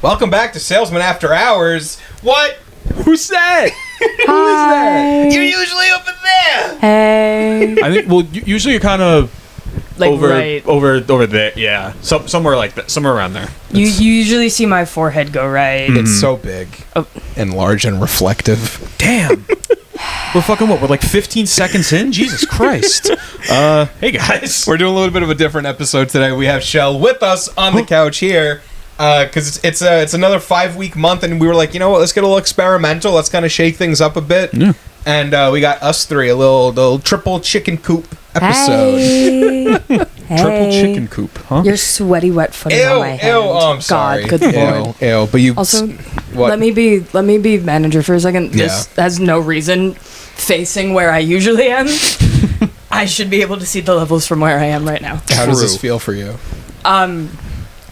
Welcome back to Salesmen After Hours. What? Who's that? Who is that? You're usually over there. Hey. I think. Well, usually you're kind of Like over right. over there. Yeah, somewhere like that, somewhere around there. You usually see my forehead go right. It's so big and large and reflective. Damn. We're fucking what? We're like 15 seconds in. Jesus Christ. Hey guys. We're doing a little bit of a different episode today. We have Chelle with us on the couch here. Because it's another 5-week month, and we were like, you know what, let's get a little experimental. Let's kind of shake things up a bit. Yeah. And we got us three, a little triple chicken coop episode. Hey. Triple chicken coop, huh? Your sweaty wet foot is on my hand. I'm sorry. God, good lord. Ew. But you Also, what? let me be manager for a second. This has no reason facing where I usually am. I should be able to see the levels from where I am right now. How does this feel for you?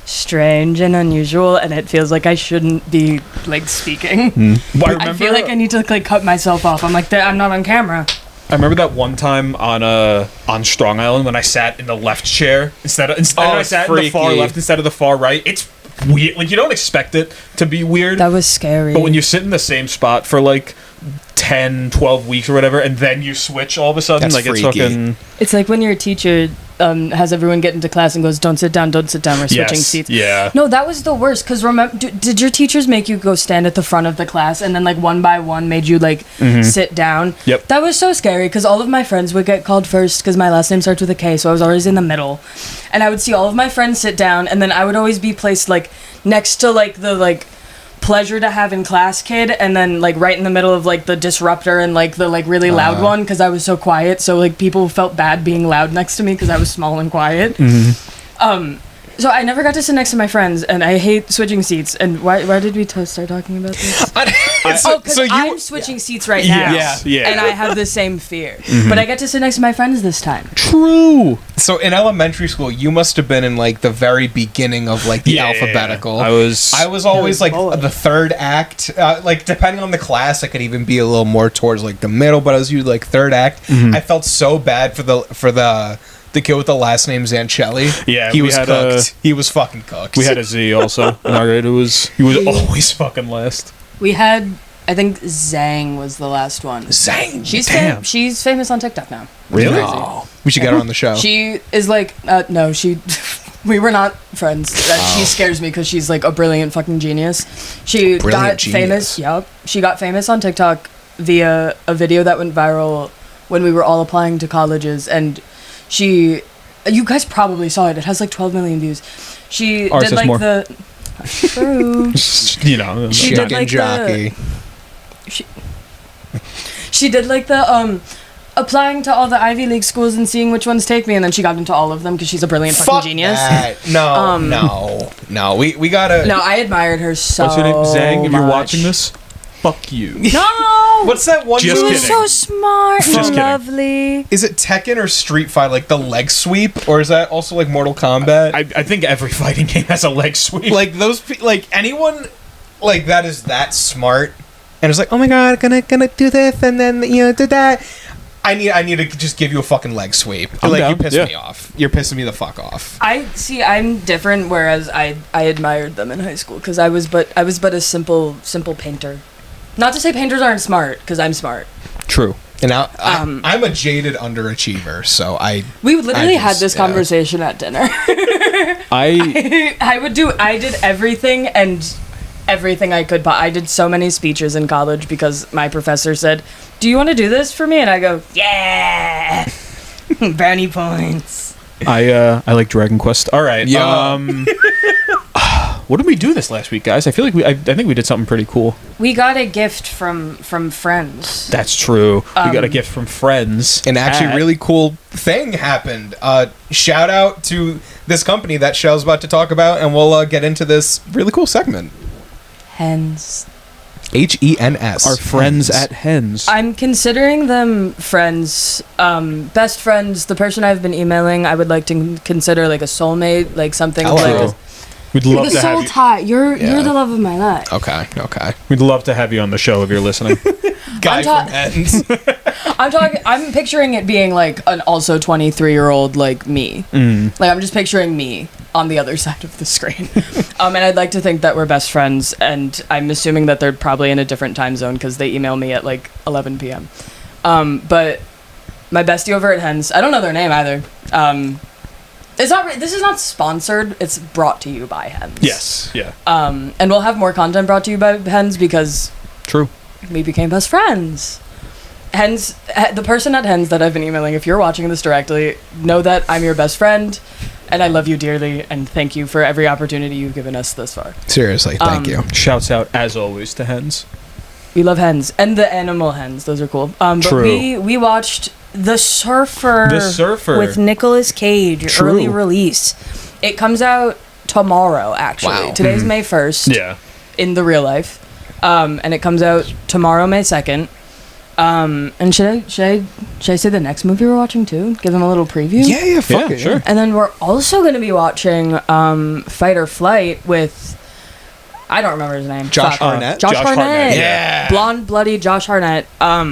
Strange and unusual, and it feels like I shouldn't be like speaking. I feel like I need to like cut myself off. I'm like, I'm not on camera. I remember that one time on Strong Island when I sat in the left chair instead I sat in the far left instead of the far right. It's weird. Like, you don't expect it to be weird. That was scary. But when you sit in the same spot for like 10, 12 weeks or whatever, and then you switch all of a sudden, That's like freaky. it's fucking. It's like when your teacher has everyone get into class and goes, don't sit down, we're switching seats. Yeah. No, that was the worst, because remember, did your teachers make you go stand at the front of the class and then like one by one made you like sit down? Yep. That was so scary, because all of my friends would get called first, because my last name starts with a K, so I was always in the middle. And I would see all of my friends sit down, and then I would always be placed like next to like the like pleasure to have in class kid, and then like right in the middle of like the disruptor and like the like really loud one, because I was so quiet, so like people felt bad being loud next to me because I was small and quiet. So I never got to sit next to my friends, and I hate switching seats. And why did we start talking about this? Because I'm switching seats right now. Yeah. And I have the same fear. But I get to sit next to my friends this time. True. So in elementary school, you must have been in like the very beginning of like the alphabetical. I was always like the third act. Like depending on the class, I could even be a little more towards like the middle. But I was usually like third act. I felt so bad for the kid with the last name Chelle. Yeah, he was cooked. He was fucking cooked. We had a Z also. In our grade, he was always fucking last. We had, I think Zhang was the last one. Zhang. She's famous on TikTok now. Really? No. We should get her on the show. She is like, no, we were not friends. She scares me because she's like a brilliant fucking genius. She got famous. Yup. She got famous on TikTok via a video that went viral when we were all applying to colleges, and you guys probably saw it. It has like 12 million views. She Ours did like more. True. You know, She did like jockey. She did like the applying to all the Ivy League schools and seeing which ones take me, and then she got into all of them because she's a brilliant fucking genius. That. No. We gotta. No, I admired her so what's her name? Zhang, if you're much. watching this, fuck you. No! What's that one? Just She move? was kidding. so smart Just and kidding. lovely. Is it Tekken or Street Fighter, like the leg sweep, or is that also like Mortal Kombat? I think every fighting game has a leg sweep. Like those, like anyone, like that is that smart, and it's like, oh my god, gonna do this, and then do that. I need to just give you a fucking leg sweep. I'm Like down. you pissing me off. You're pissing me the fuck off. I'm different, whereas I admired them in high school because I was but a simple painter. Not to say painters aren't smart, because I'm smart. True. And now I'm a jaded underachiever, so we literally had this conversation at dinner. I did everything and everything I could. I did so many speeches in college because my professor said, "Do you want to do this for me?" And I go, "Yeah." Brownie points. I like Dragon Quest. All right. Yeah. What did we do this last week, guys? I feel like I think we did something pretty cool. We got a gift from friends. That's true. We got a gift from friends. An actually really cool thing happened. Shout out to this company that Chelle's about to talk about, and we'll get into this really cool segment. Hens. Hens. Our friends at Hens. I'm considering them friends, best friends. The person I've been emailing, I would like to consider like a soulmate, like something like We'd love a to have soul you. tie. You're the love of my life. Okay. We'd love to have you on the show if you're listening. Guy from Hens. I'm picturing it being like an also 23-year-old like me. Like I'm just picturing me. on the other side of the screen. And I'd like to think that we're best friends, and I'm assuming that they're probably in a different time zone because they email me at like 11 p.m. But my bestie over at Hens, I don't know their name either. It's not. This is not sponsored. It's brought to you by Hens. Yes. Yeah. And we'll have more content brought to you by Hens because True. we became best friends. Hens, the person at Hens that I've been emailing, if you're watching this directly, know that I'm your best friend, and I love you dearly, and thank you for every opportunity you've given us thus far. Seriously, thank you. Shouts out, as always, to Hens. We love Hens. And the animal hens. Those are cool. But True. we watched The Surfer. The Surfer. With Nicolas Cage. True. Early release. It comes out tomorrow, actually. Wow. Today's May 1st. Yeah. In the real life. And it comes out tomorrow, May 2nd. And should I say the next movie we're watching too? Give them a little preview? Yeah, fuck it. Sure. And then we're also going to be watching Fight or Flight with, I don't remember his name. Josh Hartnett. Josh Hartnett. Yeah. Blonde, bloody Josh Hartnett.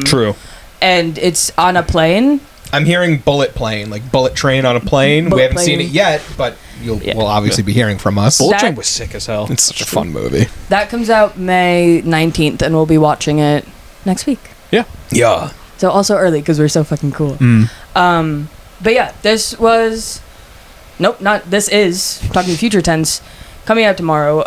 True. And it's on a plane. I'm hearing bullet plane, like bullet train on a plane. We haven't seen it yet, but we'll obviously be hearing from us. Bullet Train was sick as hell. It's such a fun movie. That comes out May 19th, and we'll be watching it next week. Yeah. Yeah. So also early, because we're so fucking cool. But yeah, this is, talking future tense, coming out tomorrow.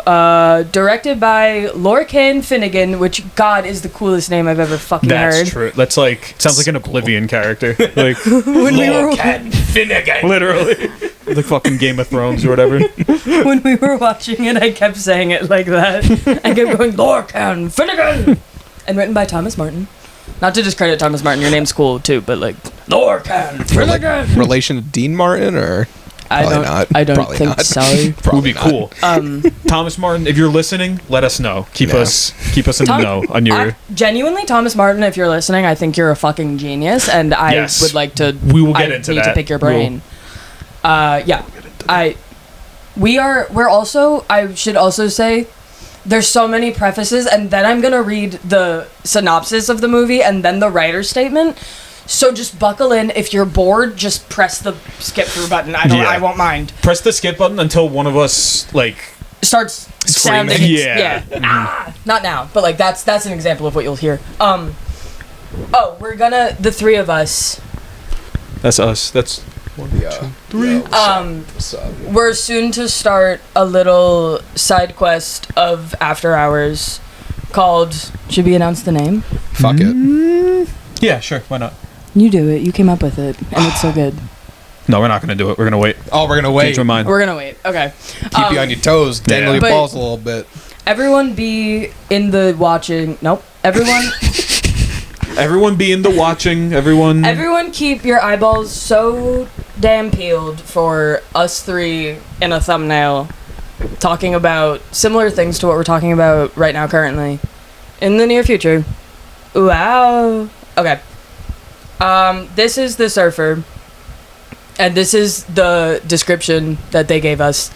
Directed by Lorcan Finnegan, which, God, is the coolest name I've ever fucking heard. That's true. That's like, sounds like an Oblivion character. Like, Lorcan Finnegan. Literally. Like fucking Game of Thrones or whatever. When we were watching it, I kept saying it like that. I kept going, Lorcan Finnegan! And written by Thomas Martin. Not to discredit Thomas Martin, your name's cool too, but like, Lorcan Finnegan! Relation to Dean Martin, or I don't Probably think not. so. Would be cool. Thomas Martin, if you're listening, let us know. Keep us in the know on your. Genuinely, Thomas Martin, if you're listening, I think you're a fucking genius, and I would like to. We will get into need that. to pick your brain. Yeah, we're also. I should also say, there's so many prefaces, and then I'm gonna read the synopsis of the movie and then the writer's statement. So just buckle in. If you're bored, just press the skip through button. I won't mind. Press the skip button until one of us like starts Screaming. sounding. Yeah. Not now, but like that's an example of what you'll hear. We're gonna, the three of us. That's us. That's 1, 2, 3. What's up? We're soon to start a little side quest of After Hours called. Should we announce the name? Fuck it. Yeah, sure. Why not? You do it. You came up with it, and it's so good. No, we're not gonna do it. We're gonna wait. Oh, we're gonna wait. Change my mind. We're gonna wait. Okay. Keep you on your toes, dangle your But- balls a little bit. Everyone be in the watching. Nope. Everyone be in the watching. Everyone keep your eyeballs so damn peeled for us three in a thumbnail talking about similar things to what we're talking about right now currently in the near future. Wow. Okay. This is The Surfer, and this is the description that they gave us,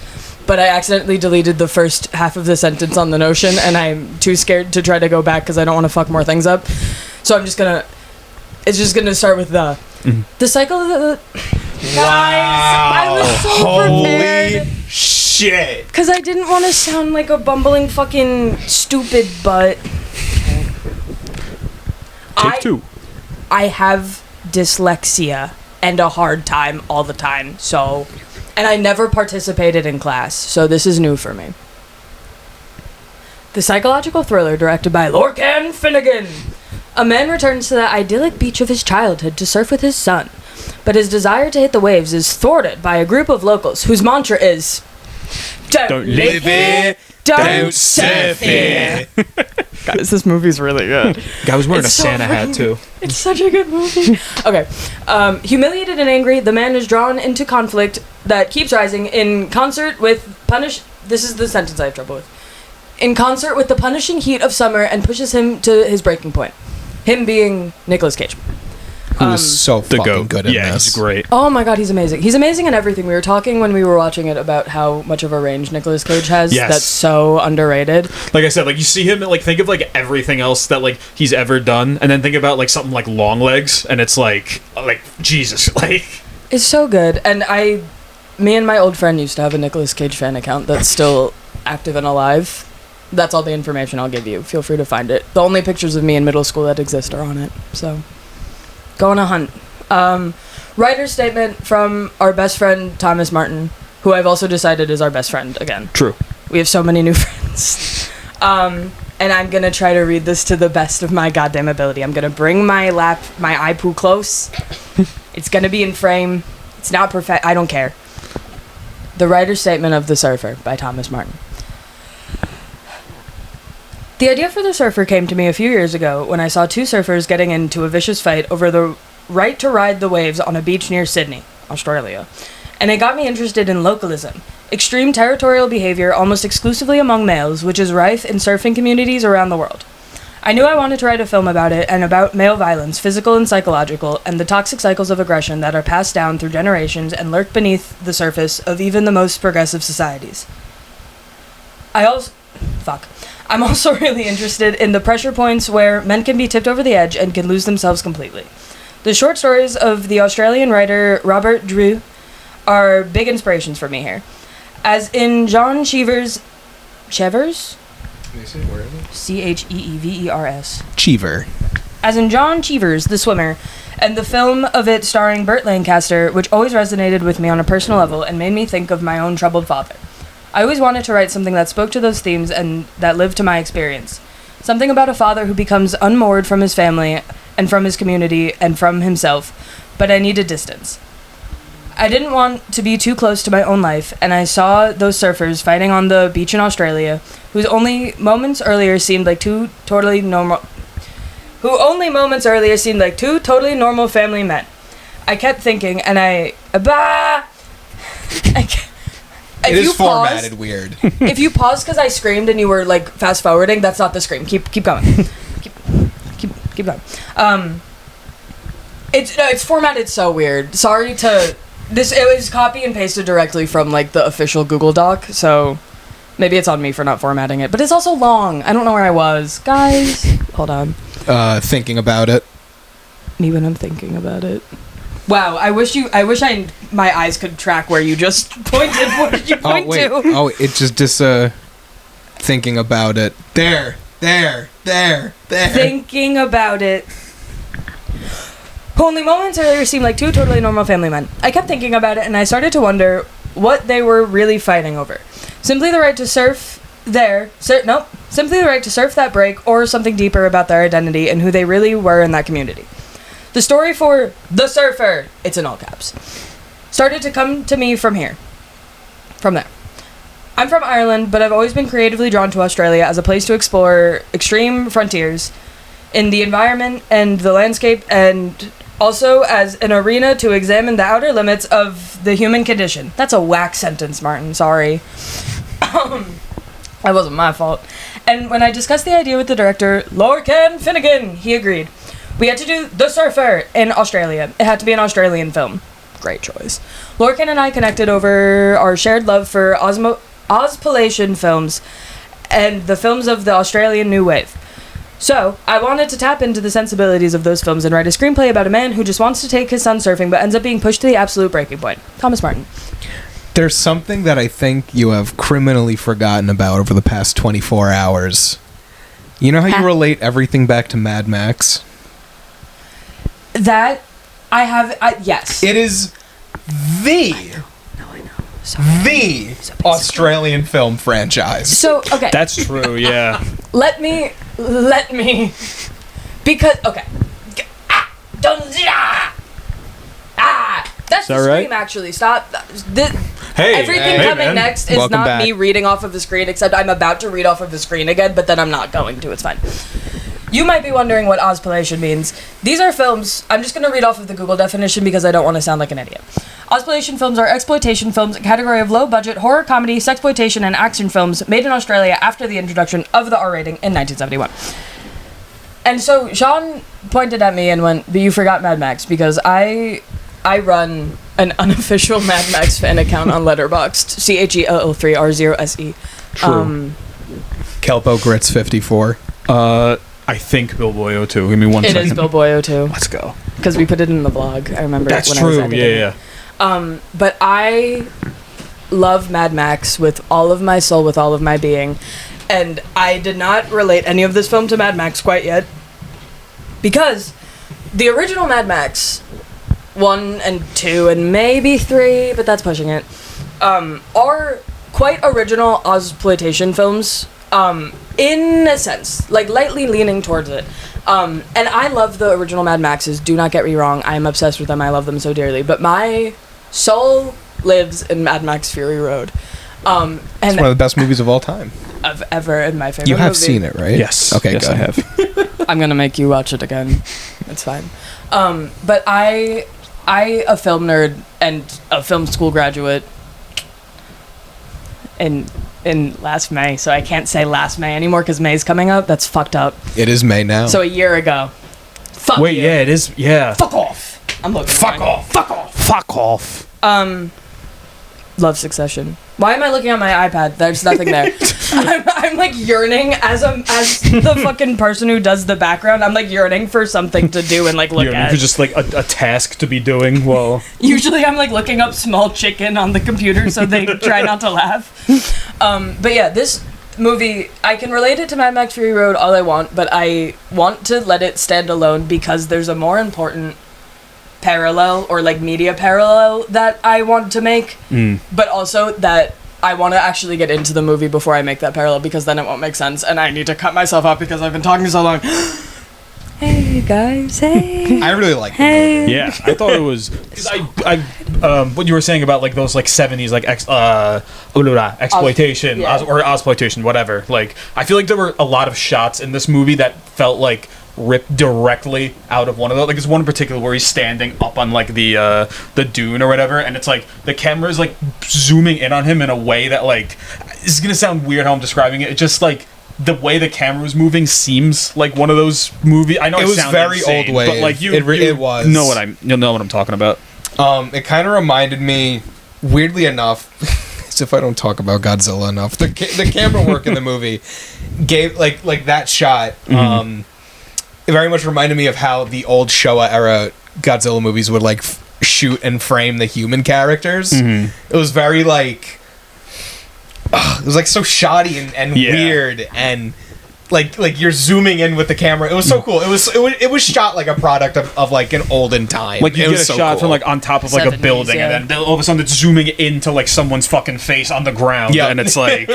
but I accidentally deleted the first half of the sentence on the Notion, and I'm too scared to try to go back because I don't want to fuck more things up. So it's just gonna start with the cycle of the guys. I was so prepared. Shit. Because I didn't want to sound like a bumbling fucking stupid butt. Take 2. I have dyslexia and a hard time all the time, so... And I never participated in class, so this is new for me. The psychological thriller directed by Lorcan Finnegan. A man returns to the idyllic beach of his childhood to surf with his son, but his desire to hit the waves is thwarted by a group of locals whose mantra is... Don't live it, don't surf it. Guys, this movie's really good. Guy was wearing It's a so Santa hat too. It's such a good movie. Okay. Humiliated and angry, the man is drawn into conflict that keeps rising in concert with This is the sentence I have trouble with. In concert with the punishing heat of summer and pushes him to his breaking point. Him being Nicolas Cage. Who is so The fucking goat. good in Yeah, this. he's great. Oh my god, he's amazing. He's amazing in everything. We were talking when we were watching it about how much of a range Nicolas Cage has. Yes. That's so underrated. Like I said, like you see him, like think of like everything else that like he's ever done, and then think about like something like Long Legs, and it's like Jesus, like It's so good. And me and my old friend used to have a Nicolas Cage fan account that's still active and alive. That's all the information I'll give you. Feel free to find it. The only pictures of me in middle school that exist are on it. So, go on a hunt. Writer's statement from our best friend, Thomas Martin, who I've also decided is our best friend again. True. We have so many new friends. And I'm going to try to read this to the best of my goddamn ability. I'm going to bring my iPoo close. It's going to be in frame. It's not perfect. I don't care. The Writer's Statement of the Surfer by Thomas Martin. The idea for the Surfer came to me a few years ago when I saw two surfers getting into a vicious fight over the right to ride the waves on a beach near Sydney, Australia. And it got me interested in localism. Extreme territorial behavior almost exclusively among males, which is rife in surfing communities around the world. I knew I wanted to write a film about it and about male violence, physical and psychological, and the toxic cycles of aggression that are passed down through generations and lurk beneath the surface of even the most progressive societies. I'm also really interested in the pressure points where men can be tipped over the edge and can lose themselves completely. The short stories of the Australian writer Robert Drew are big inspirations for me here. As in John Cheever's... Chevers? Cheevers. Cheever. As in John Cheever's The Swimmer, and the film of it starring Burt Lancaster, which always resonated with me on a personal level and made me think of my own troubled father. I always wanted to write something that spoke to those themes and that lived to my experience. Something about a father who becomes unmoored from his family and from his community and from himself, but I needed distance. I didn't want to be too close to my own life, and I saw those surfers fighting on the beach in Australia, who only moments earlier seemed like two totally normal family men. I kept thinking, and it is formatted weird. If you paused because I screamed and you were like fast forwarding, that's not the scream. Keep going. keep going. It's formatted so weird. Sorry to this. It was copy and pasted directly from like the official Google Doc, so maybe it's on me for not formatting it. But it's also long. I don't know where I was, guys. Hold on. Thinking about it. Me when I'm thinking about it. Wow, I wish my eyes could track where you just pointed. What did you point to? Oh, it just thinking about it. There. Thinking about it. Who only moments earlier seemed like two totally normal family men. I kept thinking about it, and I started to wonder what they were really fighting over. Simply the right to surf simply the right to surf that break, or something deeper about their identity and who they really were in that community. The story for The Surfer, it's in all caps, started to come to me from there. I'm from Ireland, but I've always been creatively drawn to Australia as a place to explore extreme frontiers in the environment and the landscape, and also as an arena to examine the outer limits of the human condition. That's a whack sentence, Martin. Sorry. That wasn't my fault. And when I discussed the idea with the director, Lorcan Finnegan, he agreed. We had to do The Surfer in Australia. It had to be an Australian film. Great choice. Lorcan and I connected over our shared love for Auspalation films and the films of the Australian New Wave. So, I wanted to tap into the sensibilities of those films and write a screenplay about a man who just wants to take his son surfing but ends up being pushed to the absolute breaking point. Thomas Martin. There's something that I think you have criminally forgotten about over the past 24 hours. You know how you relate everything back to Mad Max? That, yes. It is the Australian film franchise. So, okay. That's true, yeah. Let me, because, okay. That's the scream, actually. Stop. Everything coming next is Welcome not back. me reading off of the screen, except I'm about to read off of the screen again, but then I'm not going to. It's fine. You might be wondering what Auspalation means. These are films. I'm just going to read off of the Google definition because I don't want to sound like an idiot. Auspalation films are exploitation films, a category of low-budget horror, comedy, sexploitation, and action films made in Australia after the introduction of the R rating in 1971. And so Sean pointed at me and went, but you forgot Mad Max, because I run an unofficial Mad Max fan account on Letterboxd, CHELL3R0SE. Kelpo Grits 54. I think Bilboyo too. Give me one second. It is Bilboyo too. Let's go. Because we put it in the vlog. I remember That's when true. I was editing. Yeah. But I love Mad Max with all of my soul, with all of my being. And I did not relate any of this film to Mad Max quite yet. Because the original Mad Max, 1 and 2 and maybe 3, but that's pushing it, are quite original Ozploitation films, in a sense, like lightly leaning towards it. And I love the original Mad Maxes, do not get me wrong, I am obsessed with them, I love them so dearly, but my soul lives in Mad Max Fury Road. And it's one of the best movies of all time. Of ever, in my favorite You have movie. seen it, right? Yes. Okay, yes, good. I have. I'm gonna make you watch it again. It's fine. But I, a film nerd and a film school graduate in last May, so I can't say last May anymore because May's coming up. That's fucked up. It is May now. So a year ago. Fuck Wait, you. yeah, it is. Yeah. Fuck off. I'm looking. Fuck off. Fuck off. Fuck off. Love Succession. Why am I looking at my iPad? There's nothing there. I'm like yearning as the fucking person who does the background. I'm like yearning for something to do and like look at. For just like a task to be doing. Well, usually I'm like looking up small chicken on the computer so they try not to laugh. But yeah, this movie, I can relate it to Mad Max Fury Road all I want, but I want to let it stand alone because there's a more important parallel or like media parallel that I want to make, but also that I want to actually get into the movie before I make that parallel because then it won't make sense and I need to cut myself up because I've been talking so long. Hey guys, hey. I really like the movie. yeah, I thought it was. What you were saying about like those like 70s like exploitation or Ozploitation, whatever. Like, I feel like there were a lot of shots in this movie that felt like ripped directly out of one of those. Like, there's one in particular where he's standing up on like the dune or whatever, and it's like the camera is like zooming in on him in a way that, like, it's gonna sound weird how I'm describing it. It just like the way the camera was moving seems like one of those movies. I know it was very insane, old wave, but like it was. You'll know what I'm talking about. It kind of reminded me, weirdly enough, as if I don't talk about Godzilla enough. The camera work in the movie gave like that shot. It very much reminded me of how the old Showa era Godzilla movies would like shoot and frame the human characters. It was very like, it was like so shoddy and weird, and like you're zooming in with the camera. It was so cool. It was shot like a product of like an olden time. Like, you it get was a so shot cool. from like on top of like 70s, a building, and then all of a sudden it's zooming into like someone's fucking face on the ground. Yeah. And it's like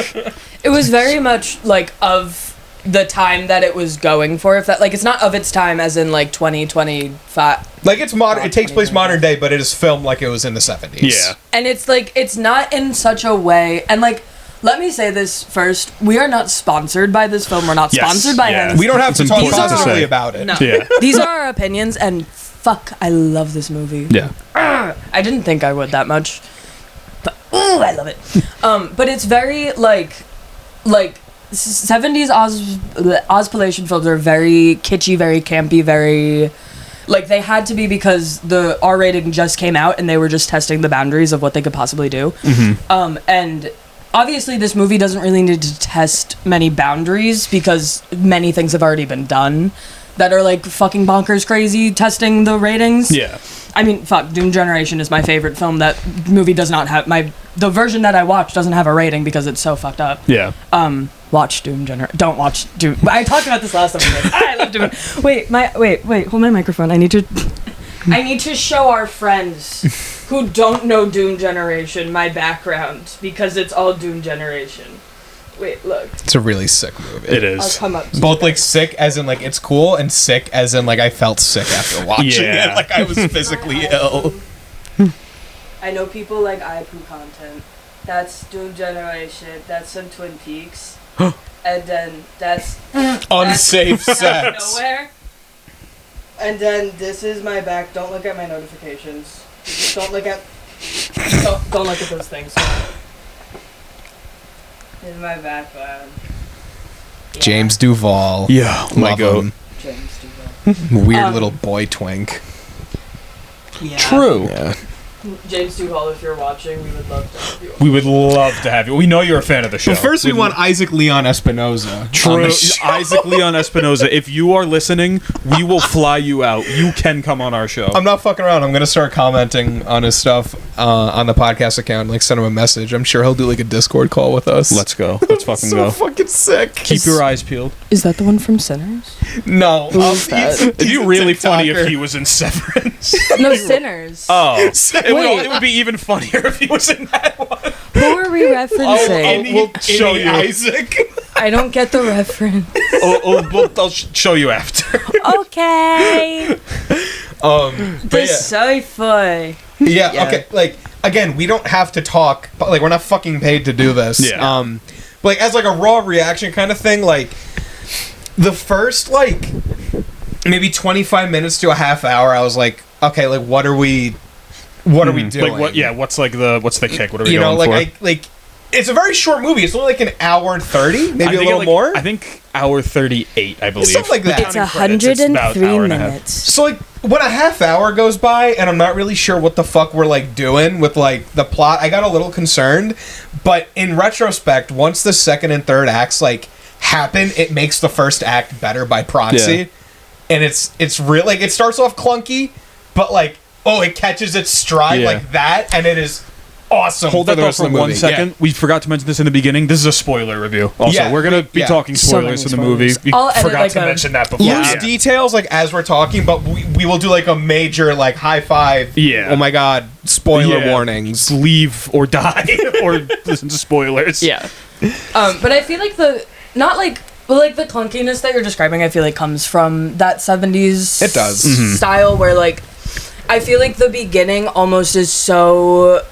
It was very much like of the time that it was going for. If that, like, it's not of its time as in like 2025. Like, it's modern. It takes place modern day, but it is filmed like it was in the 70s. yeah. And it's like, it's not in such a way, and like, let me say this first. We are not sponsored by this film. We're not sponsored by Hens. We don't have to talk important to positively say. about it. No. Yeah. These are our opinions, and fuck, I love this movie. Yeah. I didn't think I would that much, but ooh, I love it. But it's very like 70s Ozploitation films are very kitschy, very campy, very like they had to be because the R rating just came out and they were just testing the boundaries of what they could possibly do. And obviously this movie doesn't really need to test many boundaries because many things have already been done that are like fucking bonkers crazy testing the ratings. Yeah. I mean, fuck, Doom Generation is my favorite film. That movie does not have the version that I watched doesn't have a rating because it's so fucked up. Yeah. Watch Doom Generation. Don't watch Doom. I talked about this last time. I love Doom. Wait, hold my microphone. I need to show our friends who don't know Doom Generation my background because it's all Doom Generation. Wait, look. It's a really sick movie. It is. I'll come up to Both you like guys. sick as in like it's cool, and sick as in like I felt sick after watching Yeah. it. Like I was physically ill. I know people like iPoo content. That's Doom Generation. That's some Twin Peaks. And then that's Unsafe that's out of sex. nowhere. And then this is my back. Don't look at my notifications. Just don't look at those things. This is my background. Yeah. James Duval. Yeah. My Love goat. him. James Duval. Weird little boy twink. Yeah. True. Yeah. James Duhall, if you're watching, we would love to have you. We would love to have you. We know you're a fan of the show. But first, we want Isaac Leon Espinosa. True. Isaac Leon Espinosa. If you are listening, we will fly you out. You can come on our show. I'm not fucking around. I'm gonna start commenting on his stuff on the podcast account. Like, send him a message. I'm sure he'll do like a Discord call with us. Let's go. Let's fucking so go. Fucking sick. Keep your eyes peeled. Is that the one from Sinners? No. It'd be really funny if he was in Severance. No, Sinners. Oh. It would be even funnier if he was in that one. Who are we referencing? We'll show you. Isaac. I don't get the reference. I'll show you after. Okay. But The sci-fi. yeah. Okay. Like, again, we don't have to talk. But like, we're not fucking paid to do this. Yeah. But like, as like a raw reaction kind of thing, like the first like maybe 25 minutes to a half hour, I was like, okay, like what are we doing? Like what? Yeah. What's the kick? What are we you going know, for? like it's a very short movie. It's only like an hour and 30, maybe a little more. I think hour 38, I believe. Something like that. It's Counting credits, about 103 hour and a half. minutes. So like when a half hour goes by and I'm not really sure what the fuck we're like doing with like the plot, I got a little concerned. But in retrospect, once the second and third acts like happen, it makes the first act better by proxy. Yeah. And it's real, like it starts off clunky, but like it catches its stride like that, and it is awesome. Hold for that the thought rest of for the movie. 1 second. Yeah. We forgot to mention this in the beginning. This is a spoiler review. Also, Yeah, we're gonna be talking So spoilers many for the movie. spoilers. We I'll edit, forgot like, to a- mention that before. Loose details like as we're talking, but we will do like a major like high five. Yeah. Oh my god! Spoiler Yeah. warnings. Leave or die or listen to spoilers. Yeah. But I feel like the clunkiness that you're describing, I feel like comes from that 70s It does. style where like I feel like the beginning almost is so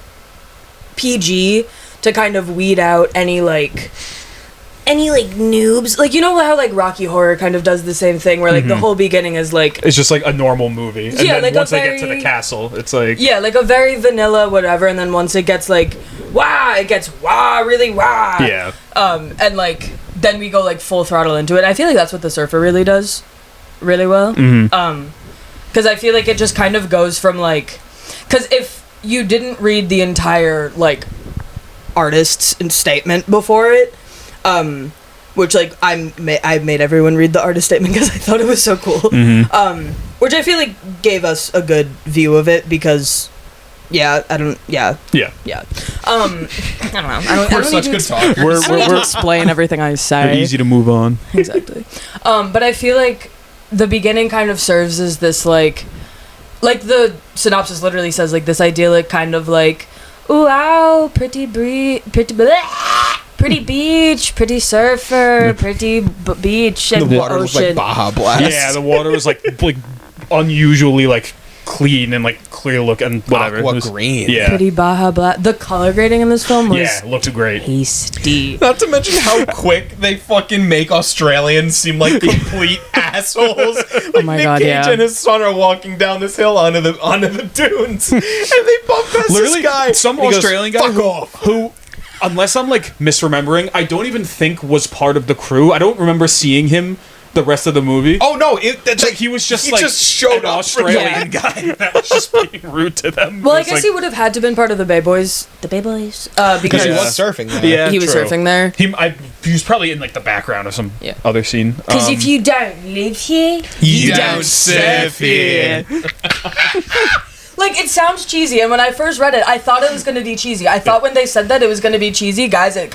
PG to kind of weed out any noobs. Like, you know how like Rocky Horror kind of does the same thing where like the whole beginning is like It's just like a normal movie. And then like once a they get to the very- castle, it's like like a very vanilla whatever, and then once it gets like it gets really yeah. and like then we go like full throttle into it. I feel like that's what The Surfer really does really well. Because I feel like it just kind of goes from like, because if you didn't read the entire like artist's statement before it, which like I made everyone read the artist statement because I thought it was so cool, which I feel like gave us a good view of it because I don't know. We're such good talkers. We're to explain everything I say. easy to move on. Exactly. But I feel like the beginning kind of serves as this like the synopsis literally says like this idyllic kind of like, ooh, wow, pretty beach, pretty surfer, pretty beach and The water was like ocean. Baja Blast. Yeah, the water was like unusually like clean and like clear look and whatever. Aqua It was- green. Yeah. Pretty Baja Blast. The color grading in this film was Yeah, it looked great. tasty. Not to mention how quick they fucking make Australians seem like complete assholes. Like my Nick God, Cage yeah. and his son are walking down this hill onto the dunes, and they bump past Literally, this guy. some and he goes, Australian guy "Fuck off." who, unless I'm like misremembering, I don't even think was part of the crew. I don't remember seeing him the rest of the movie. Oh no! That's Like, he was just he like just showed an up for Australian that. guy that was just being rude to them. Well, I It's guess like, he would have had to been part of the Bay Boys. The Bay Boys. Because Because he Yeah. was surfing there. Yeah, he was true. surfing there. He was probably in like the background of some Yeah. other scene. Because if you don't live here, You don't surf here. Like, it sounds cheesy, and when I first read it, I thought it was going to be cheesy. I thought when they said that it was going to be cheesy, guys, it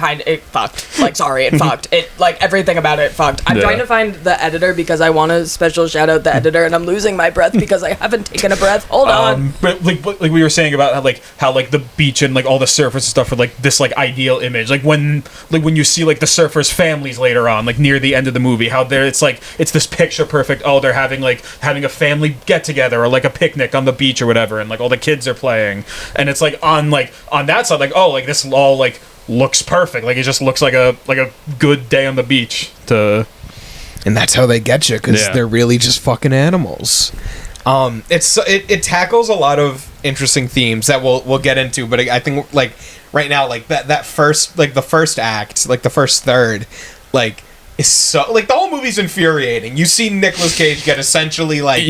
fucked. Like, sorry, it fucked. It, like, everything about it fucked. I'm Yeah. trying to find the editor because I want to special shout out the editor, and I'm losing my breath because I haven't taken a breath. Hold on. But like we were saying about how the beach and like all the surfers and stuff are like this like ideal image. Like when you see like the surfers' families later on, like near the end of the movie, how it's this picture perfect. Oh, they're having a family get together or like a picnic on the beach or whatever, and like all the kids are playing, and it's like on that side, like, oh, like this all like looks perfect. Like it just looks like a good day on the beach to. And that's how they get you, because Yeah. they're really just fucking animals. It tackles a lot of interesting themes that we'll get into, but I think like right now, like that first, like the first act, like the first third, like is so like the whole movie's infuriating. You see Nicolas Cage get essentially like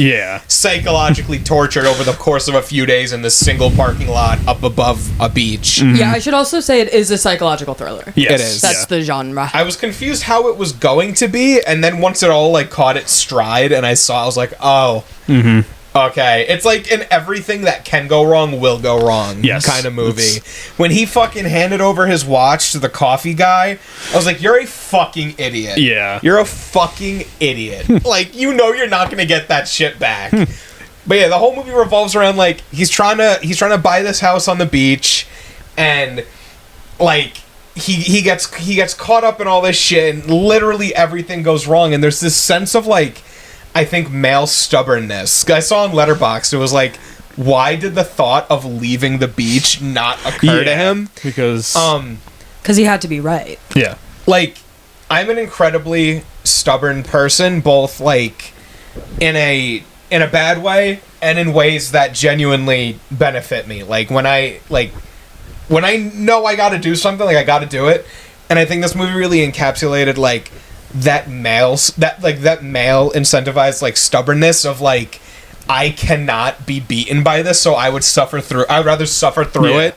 psychologically tortured over the course of a few days in this single parking lot up above a beach. Yeah, I should also say it is a psychological thriller. Yes. It is. That's the genre. I was confused how it was going to be, and then once it all like caught its stride and I was like, oh, okay. It's like in everything that can go wrong will go wrong kind of movie. When he fucking handed over his watch to the coffee guy, I was like, you're a fucking idiot. Yeah. You're a fucking idiot. Like, you know you're not going to get that shit back. But yeah, the whole movie revolves around like he's trying to buy this house on the beach, and like he gets caught up in all this shit, and literally everything goes wrong, and there's this sense of like, I think, male stubbornness. I saw on Letterboxd, it was like, why did the thought of leaving the beach not occur to him? Because he had to be right. Yeah. Like, I'm an incredibly stubborn person, both like in a bad way and in ways that genuinely benefit me. Like when I know I gotta do something, like I gotta do it. And I think this movie really encapsulated like that male incentivized like stubbornness of like, I cannot be beaten by this, so I would rather suffer through it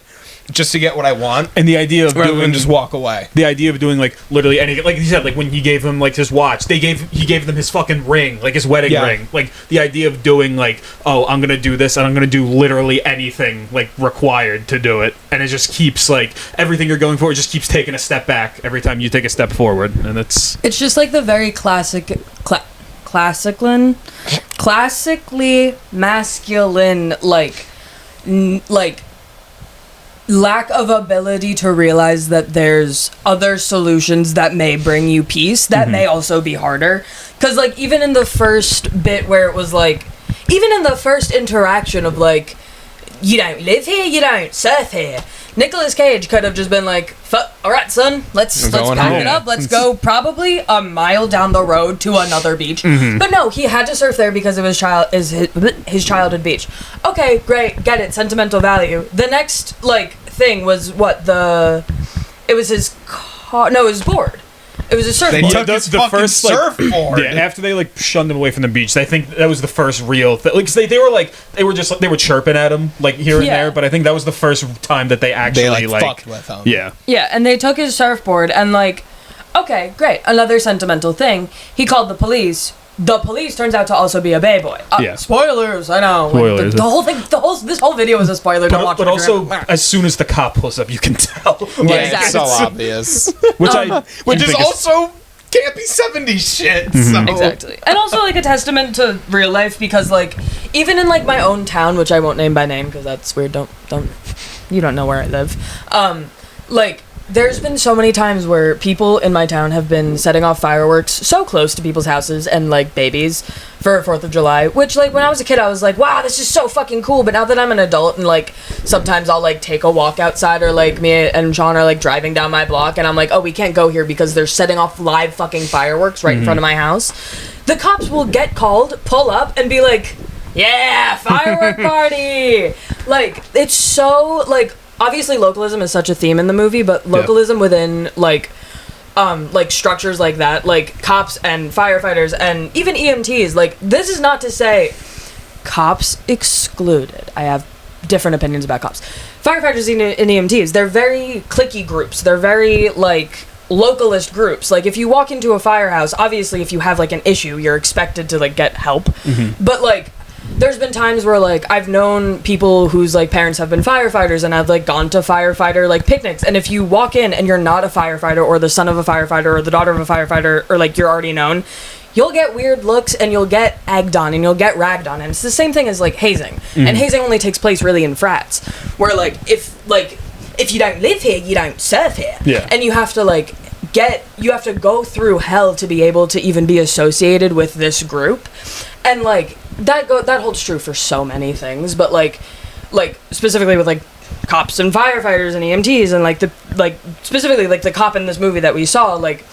just to get what I want. And the idea of doing just walk away. The idea of doing like literally anything, like you said, like when he gave him like his watch, he gave them his fucking ring, like his wedding ring. Like the idea of doing like, oh, I'm gonna do this and I'm gonna do literally anything like required to do it, and it just keeps like everything you're going for, it just keeps taking a step back every time you take a step forward, and it's just like the very classically masculine like lack of ability to realize that there's other solutions that may bring you peace that may also be harder. Because like even in the first bit where it was like, even in the first interaction of like, you don't live here, you don't surf here, Nicolas Cage could have just been like, all right, son, let's pack it up. Let's go probably a mile down the road to another beach. But no, he had to surf there because of his childhood beach. Okay, great, get it, sentimental value. The next like thing was it was his car. No, it was board. It was a surfboard. They took his fucking surfboard. Yeah, after they like shunned him away from the beach, I think that was the first real thing. Like they were chirping at him like here and there, but I think that was the first time that they actually fucked with him. Yeah. Yeah, and they took his surfboard and like, okay, great, another sentimental thing. He called the police. The police turns out to also be a bay boy. Spoilers, I know. Spoilers. This whole video is a spoiler. Don't watch it. But also, as soon as the cop pulls up, you can tell. Yeah, it's so obvious. Which is also campy 70s shit. So. Exactly. And also like a testament to real life, because like even in like my own town, which I won't name by name because that's weird. Don't you don't know where I live. Like there's been so many times where people in my town have been setting off fireworks so close to people's houses and like babies for 4th of July, which like when I was a kid I was like, wow, this is so fucking cool. But now that I'm an adult and like sometimes I'll like take a walk outside, or like me and Sean are like driving down my block and I'm like, oh, we can't go here because they're setting off live fucking fireworks right in front of my house. The cops will get called, pull up and be like, yeah, firework party. Like it's so like, obviously localism is such a theme in the movie, but localism within like structures like that, like cops and firefighters and even EMTs, like this is not to say cops excluded. I have different opinions about cops. Firefighters and EMTs, they're very cliquey groups. They're very like localist groups. Like if you walk into a firehouse, obviously if you have like an issue, you're expected to like get help. But like there's been times where like I've known people whose like parents have been firefighters and I've like gone to firefighter like picnics, and if you walk in and you're not a firefighter or the son of a firefighter or the daughter of a firefighter or like you're already known, you'll get weird looks and you'll get egged on and you'll get ragged on. And it's the same thing as like hazing. And hazing only takes place really in frats, where like if you don't live here, you don't serve here. Yeah. And you have to go through hell to be able to even be associated with this group. And like that holds true for so many things, but like specifically with like cops and firefighters and EMTs and like specifically like the cop in this movie that we saw, like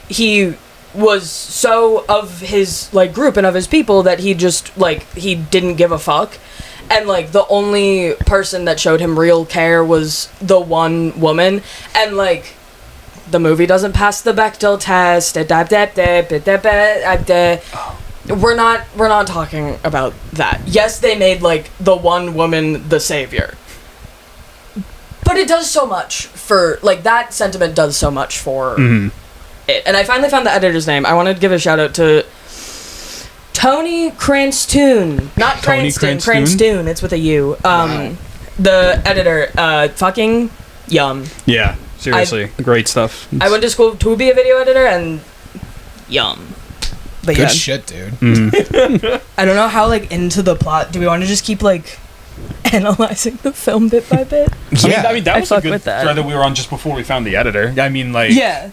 he was so of his like group and of his people that he just like he didn't give a fuck, and like the only person that showed him real care was the one woman. And like the movie doesn't pass the Bechdel test. We're not talking about that. Yes, they made like the one woman the savior, but it does so much for like that sentiment does so much for it. And I finally found the editor's name. I want to give a shout out to Tony Cranstoun, not Tony Cranston. Cranstoun? Cranstoun. It's with a U. The editor. Fucking yum. Yeah, seriously, great stuff. I went to school to be a video editor, and yum. But Good yeah, shit, dude. I don't know how like into the plot. Do we want to just keep like analyzing the film bit by bit? I mean that I was a fuck good with that. thread that we were on just before we found the editor. I mean, like, Yeah,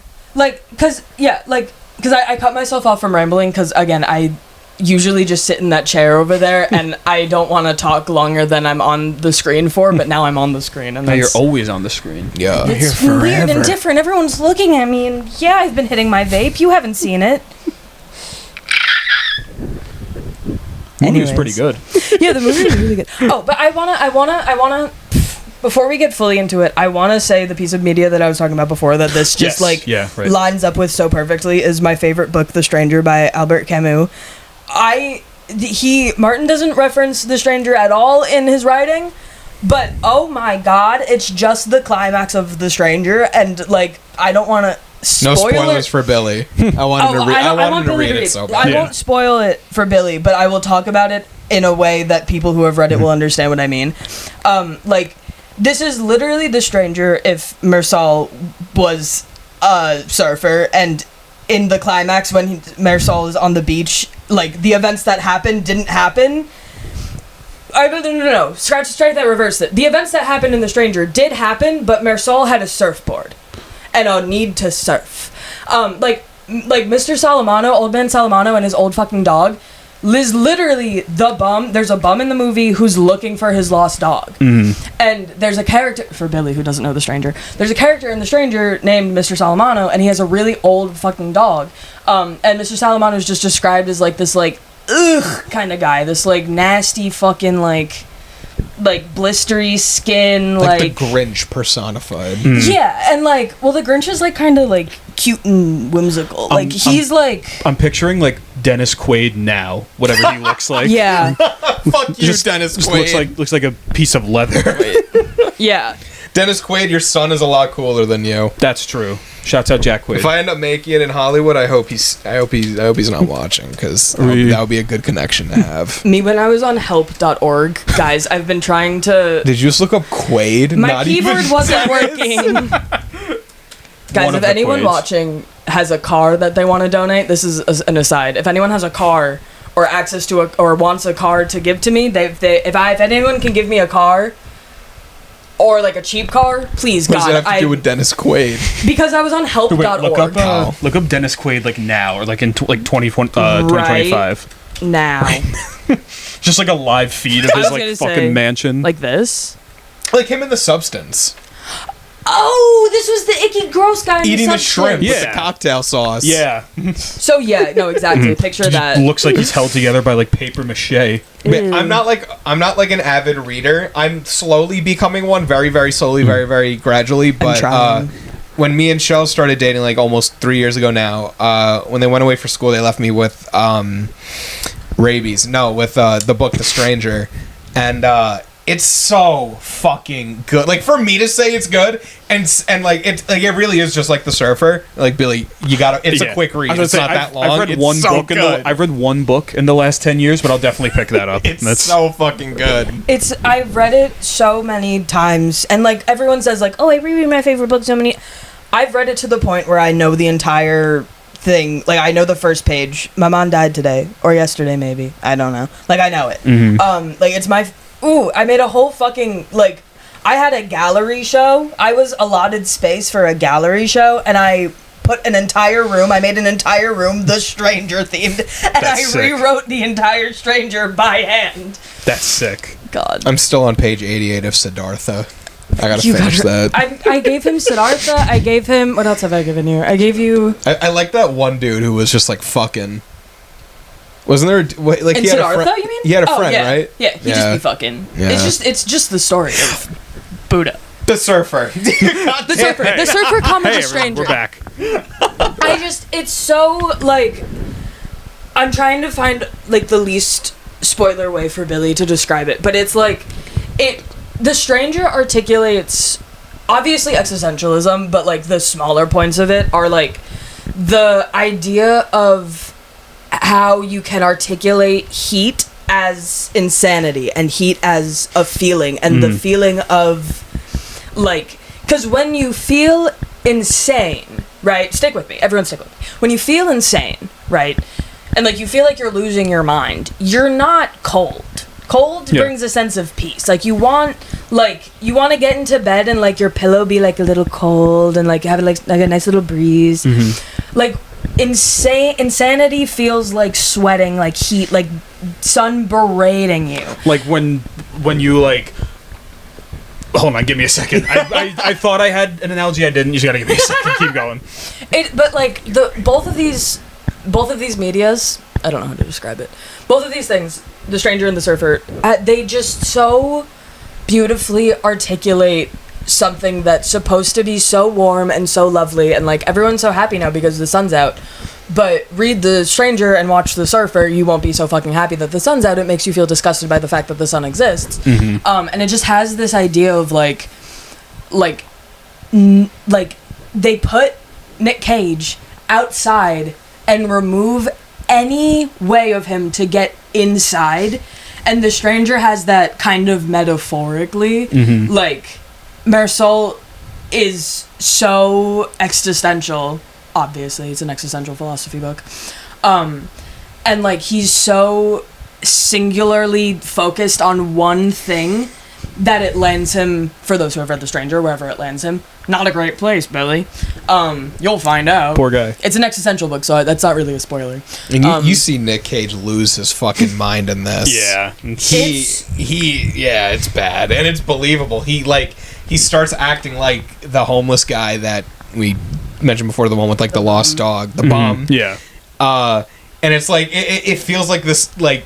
cause I cut myself off from rambling because again I usually just sit in that chair over there and I don't want to talk longer than I'm on the screen for, but now I'm on the screen and now you're that's always on the screen. Yeah, it's here weird forever. and different. Everyone's looking at me and yeah, I've been hitting my vape. You haven't seen it. Movie was Anyways. pretty good. Yeah, the movie is really good. Oh, but I wanna before we get fully into it, I wanna say the piece of media that I was talking about before that this just Yes, right. lines up with so perfectly is my favorite book, The Stranger by Albert Camus. Martin doesn't reference The Stranger at all in his writing, but oh my god, it's just the climax of The Stranger, and like I don't want to No spoil spoilers it. for Billy. I wanted to read it so bad. I won't spoil it for Billy, but I will talk about it in a way that people who have read it will understand what I mean. This is literally The Stranger if Mersal was a surfer, and in the climax when Mersal is on the beach, like the events that happened didn't happen. No. Scratch that, reverse it. The events that happened in The Stranger did happen, but Mersal had a surfboard and a need to surf. Like Mr. Salamano, Old Man Salamano, and his old fucking dog is literally the bum. There's a bum in the movie who's looking for his lost dog. And there's a character, for Billy who doesn't know The Stranger, there's a character in The Stranger named Mr. Salamano, and he has a really old fucking dog. And Mr. Salamano is just described as like this like, ugh kind of guy. This like nasty fucking like blistery skin, Like the Grinch personified. yeah, and like, well, the Grinch is like kind of like cute and whimsical. Like he's like, I'm picturing like Dennis Quaid now, whatever he looks like. yeah, Fuck you, Dennis Just Quaid. looks like a piece of leather. yeah. Dennis Quaid, your son is a lot cooler than you. That's true. Shouts out Jack Quaid. If I end up making it in Hollywood, I hope he's not watching, because that would be a good connection to have. Me when I was on help.org, guys, I've been trying to. Did you just look up Quaid? My Not keyboard even wasn't Dennis? working. Guys, One if of the anyone Quaids. watching has a car that they want to donate, this is an aside. If anyone has a car or access to or wants a car to give to me, if anyone can give me a car or like a cheap car, please, What God. does it have to do with Dennis Quaid? Because I was on help.org. Wait, look up Dennis Quaid like now, or like in 2025. Now. Just like a live feed of I his was like gonna fucking say, mansion. Like this? Like him in The Substance. Oh, this was the icky gross guy in Eating the Substance. shrimp with the Yeah. cocktail sauce. yeah, So yeah, no, exactly. Picture just that. looks like he's held together by like paper mache. But I'm not like an avid reader. I'm slowly becoming one, very, very slowly, very, very gradually. But trying. when me and Chelle started dating, like almost 3 years ago now, when they went away for school, they left me with rabies. No, with the book The Stranger, and it's so fucking good. Like, for me to say it's good, and like it really is just like The Surfer. Like, Billy, you gotta. It's a quick read. It's not that long. I've read It's one so book. good. I've read one book in the last 10 years, but I'll definitely pick that up. It's so fucking good. I've read it so many times, and like everyone says, like, oh, I reread my favorite book so many. I've read it to the point where I know the entire thing. Like, I know the first page. My mom died today or yesterday, maybe. I don't know. Like, I know it. Like, it's my. Ooh, I made a whole fucking like. I had a gallery show. I was allotted space for a gallery show, and I put an entire room. I made an entire room The Stranger themed, and I sick. rewrote the entire Stranger by hand. That's sick. God. I'm still on page 88 of Siddhartha. I gotta finish that. I gave him Siddhartha. I gave him. What else have I given you? I gave you. I like that one dude who was just like fucking. Wasn't there like In he had Siddhartha, a friend? you mean? He had a Oh, friend, yeah. right? Yeah, he just be fucking. Yeah. It's just the story of Buddha. The surfer. The surfer, comma, the stranger. We're back. It's so, like, I'm trying to find, like, the least spoiler way for Billy to describe it, but it's like, the stranger articulates, obviously existentialism, but, like, the smaller points of it are, like, the idea of how you can articulate heat as insanity and heat as a feeling, and the feeling of, like, because when you feel insane, right, stick with me, everyone stick with me, when you feel insane, right, and, like, you feel like you're losing your mind, you're not cold brings a sense of peace. Like, you want to get into bed and, like, your pillow be, like, a little cold and, like, have, like a nice little breeze. Like, insanity feels like sweating, like heat, like sun berating you. Like when you, like, hold on, give me a second. I thought I had an analogy, I didn't. You just gotta give me a second. Keep going. But like both of these medias, I don't know how to describe it. Both of these things, the stranger and the surfer, they just so beautifully articulate something that's supposed to be so warm and so lovely, and, like, everyone's so happy now because the sun's out. But read The Stranger and watch The Surfer, you won't be so fucking happy that the sun's out. It makes you feel disgusted by the fact that the sun exists. And it just has this idea of, like they put Nick Cage outside and remove any way of him to get inside, and The Stranger has that kind of metaphorically. Like, Marisol is so existential. Obviously, it's an existential philosophy book. And, like, he's so singularly focused on one thing that it lands him, for those who have read The Stranger, wherever it lands him, not a great place, Billy. You'll find out. Poor guy. It's an existential book, so that's not really a spoiler. And you see Nick Cage lose his fucking mind in this. Yeah. It's bad. And it's believable. He starts acting like the homeless guy that we mentioned before, the one with, like, the lost dog, the bum. Yeah. And it's like it feels like this, like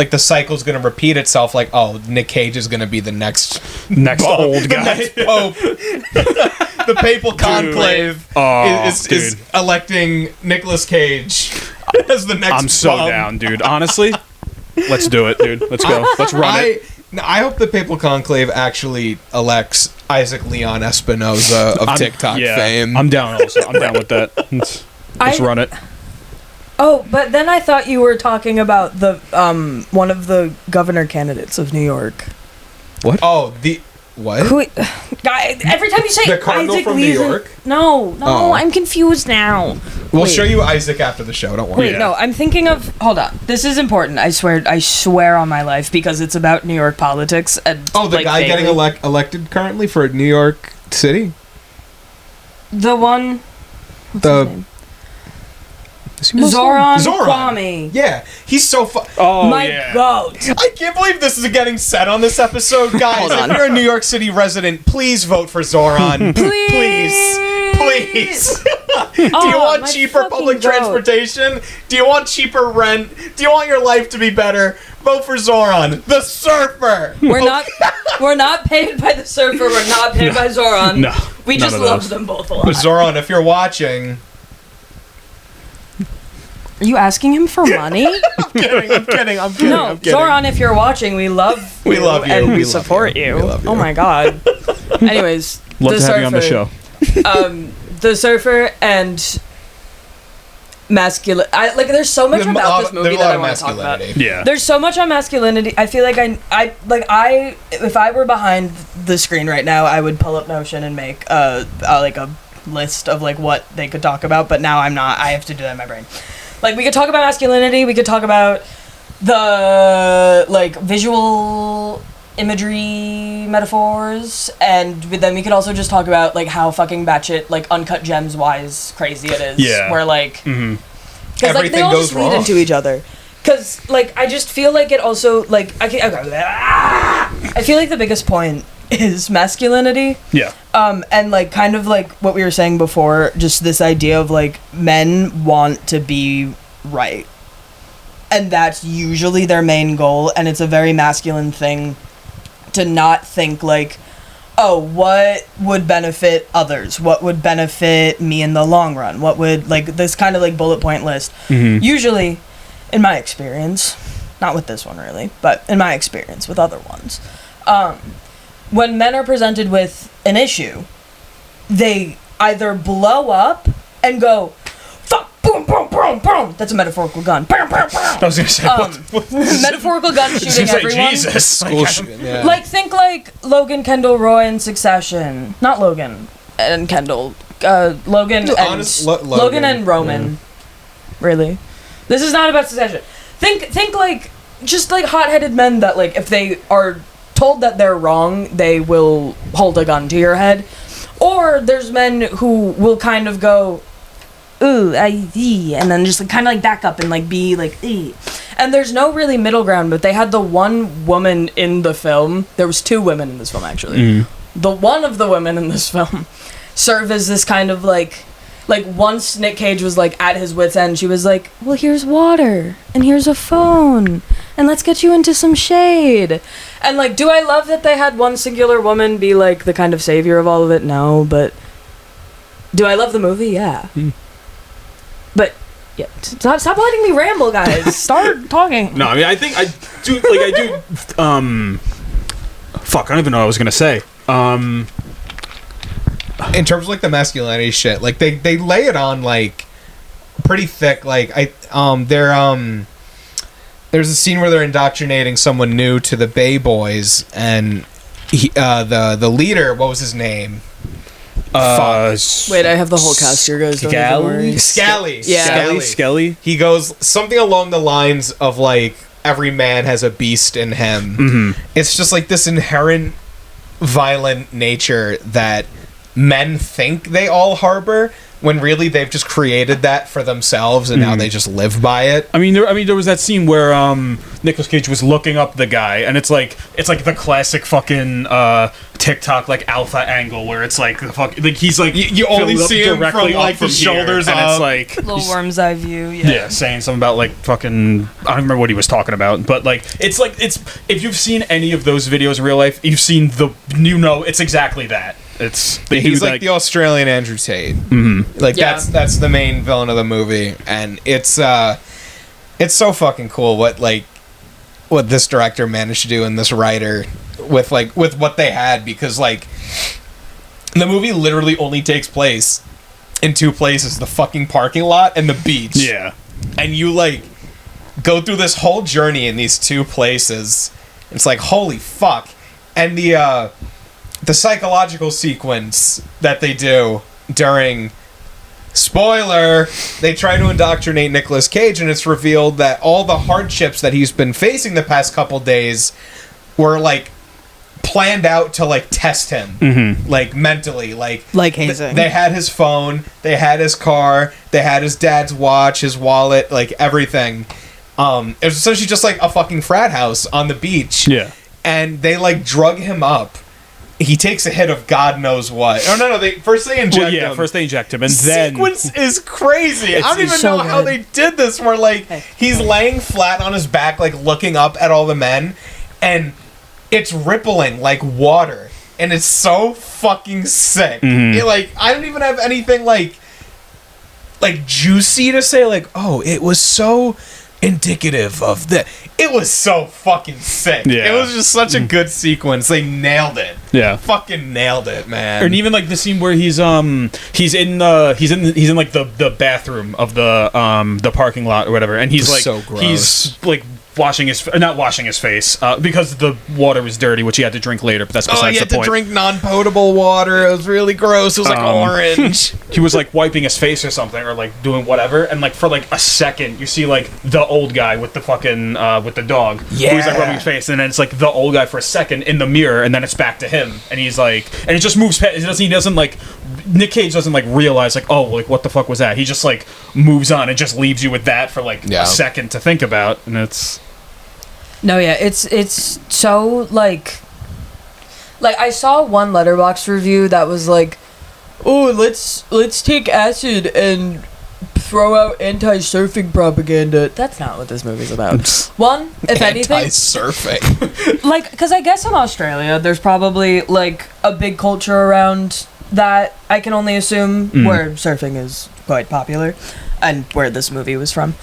the cycle's gonna repeat itself. Like, oh, Nick Cage is gonna be the next old guy, the next pope. The papal conclave is electing Nicolas Cage as the next. I'm so down, dude. Honestly, let's do it, dude. Let's go. Let's run it. I hope the papal conclave actually elects Isaac Leon Espinosa of TikTok fame. I'm down also. I'm down with that. Let's run it. Oh, but then I thought you were talking about the one of the governor candidates of New York. What? Oh, what? Guy, every time you say the cardinal Isaac from Leeson, New York? No, I'm confused now. We'll show you Isaac after the show. Don't worry. Wait, no, I'm thinking of. Hold on, this is important. I swear on my life, because it's about New York politics. And, the guy getting elected currently for New York City. The one. What's his name? Zoran Kwame. Yeah, he's so fun. Oh, my God. I can't believe this is getting said on this episode. Guys, if you're a New York City resident, please vote for Zoran. Please. Do you want cheaper public transportation? Do you want cheaper rent? Do you want your life to be better? Vote for Zoran, the surfer. We're not paid by the surfer. We're not paid by Zoran. No. We just love them both a lot. Zoran, if you're watching... Are you asking him for money? I'm kidding. No, Zoran, if you're watching, we love you and we support you. We love you. Oh my God. Anyways, love to have you on the show. The surfer and masculine. There's so much about this movie that I want to talk about. Yeah. There's so much on masculinity. I feel like if I were behind the screen right now, I would pull up Notion and make a list of, like, what they could talk about. But now I'm not. I have to do that in my brain. Like, we could talk about masculinity, we could talk about the, like, visual imagery metaphors, and then we could also just talk about, like, how fucking batshit, like, Uncut Gems wise crazy it is. Yeah. Where, like, because, like, they all goes just lead into each other. Because, like, I just feel like it also, like, I feel like the biggest point is masculinity. Yeah. And, like, kind of like what we were saying before, just this idea of, like, men want to be right. And that's usually their main goal, and it's a very masculine thing to not think, like, oh, what would benefit others? What would benefit me in the long run? What would, like, this kind of, like, bullet point list. Usually, in my experience, not with this one really, but in my experience with other ones, when men are presented with an issue, they either blow up and go, fuck, boom, boom, boom, boom. That's a metaphorical gun. Boom, boom, boom. I was gonna say, metaphorical gun shooting everyone. Jesus. School shooting, yeah. Like, think like Logan Kendall Roy in Succession. Not Logan and Kendall. Logan and Roman. Yeah. Really. This is not about Succession. Think like, just like hot-headed men that, like, if they are told that they're wrong, they will hold a gun to your head. Or there's men who will kind of go, ooh, and then just like, kind of like back up and like be like, and there's no really middle ground. But they had the one woman in the film. There was two women in this film actually. The one of the women in this film serve as this kind of like once Nick Cage was like at his wit's end, she was like, well, here's water and here's a phone and let's get you into some shade. And like, do I love that they had one singular woman be like the kind of savior of all of it? No, but do I love the movie? Yeah. But yeah, stop letting me ramble, guys. Start talking. No, I mean, I think I do. Fuck, I don't even know what I was gonna say. In terms of like the masculinity shit, like they lay it on like pretty thick. Like there's a scene where they're indoctrinating someone new to the Bay Boys, and the leader, what was his name? Wait, I have the whole cast here, guys. Scally. Yeah. Skelly. He goes something along the lines of like, every man has a beast in him. It's just like this inherent violent nature that men think they all harbor, when really they've just created that for themselves, and now they just live by it. I mean, there was that scene where Nicolas Cage was looking up the guy, and it's like the classic fucking TikTok like alpha angle where it's like the fuck, like he's like you only see him directly from like the shoulders up, and it's like little worm's eye view. Yeah, saying something about like fucking, I don't remember what he was talking about, but like it's if you've seen any of those videos in real life, you've seen it's exactly that. It's he's like the Australian Andrew Tate. Like that's the main villain of the movie, and it's so fucking cool what this director managed to do and this writer with what they had, because like the movie literally only takes place in two places: the fucking parking lot and the beach. Yeah, and you like go through this whole journey in these two places. It's like, holy fuck. And the psychological sequence that they do during, spoiler, they try to indoctrinate Nicolas Cage, and it's revealed that all the hardships that he's been facing the past couple days were like planned out to like test him, like mentally, like hazing. They had his phone, they had his car, they had his dad's watch, his wallet, like everything. It was essentially just like a fucking frat house on the beach. Yeah, and they like drug him up. He takes a hit of God knows what. Oh no! First they inject him. First they inject him, and the then sequence is crazy. I don't even so know how good. they did this. Where like he's laying flat on his back, like looking up at all the men, and it's rippling like water, and it's so fucking sick. Like I don't even have anything like juicy to say. Like, oh, it was so indicative of the. It was so fucking sick. Yeah. It was just such a good sequence. They nailed it. Yeah, fucking nailed it, man. And even like the scene where he's in like the bathroom of the parking lot or whatever, and he's like so gross. He's like not washing his face because the water was dirty, which he had to drink later. But that's besides he had the point. to drink non-potable water. It was really gross. It was like orange. He was like wiping his face or something, or like doing whatever, and like for like a second, you see like the old guy with the fucking with the dog. Yeah. Who's like rubbing his face, and then it's like the old guy for a second in the mirror, and then it's back to him, and he's like, and it just moves past. He doesn't like. Nick Cage doesn't like realize like, oh, like what the fuck was that? He just like moves on and just leaves you with that for like a second to think about, and it's. No, yeah, it's so like I saw one Letterboxd review that was like, oh, let's take acid and throw out anti-surfing propaganda. That's not what this movie's about. One, if anything, anti-surfing. like, because I guess in Australia there's probably like a big culture around that. I can only assume where surfing is quite popular, and where this movie was from.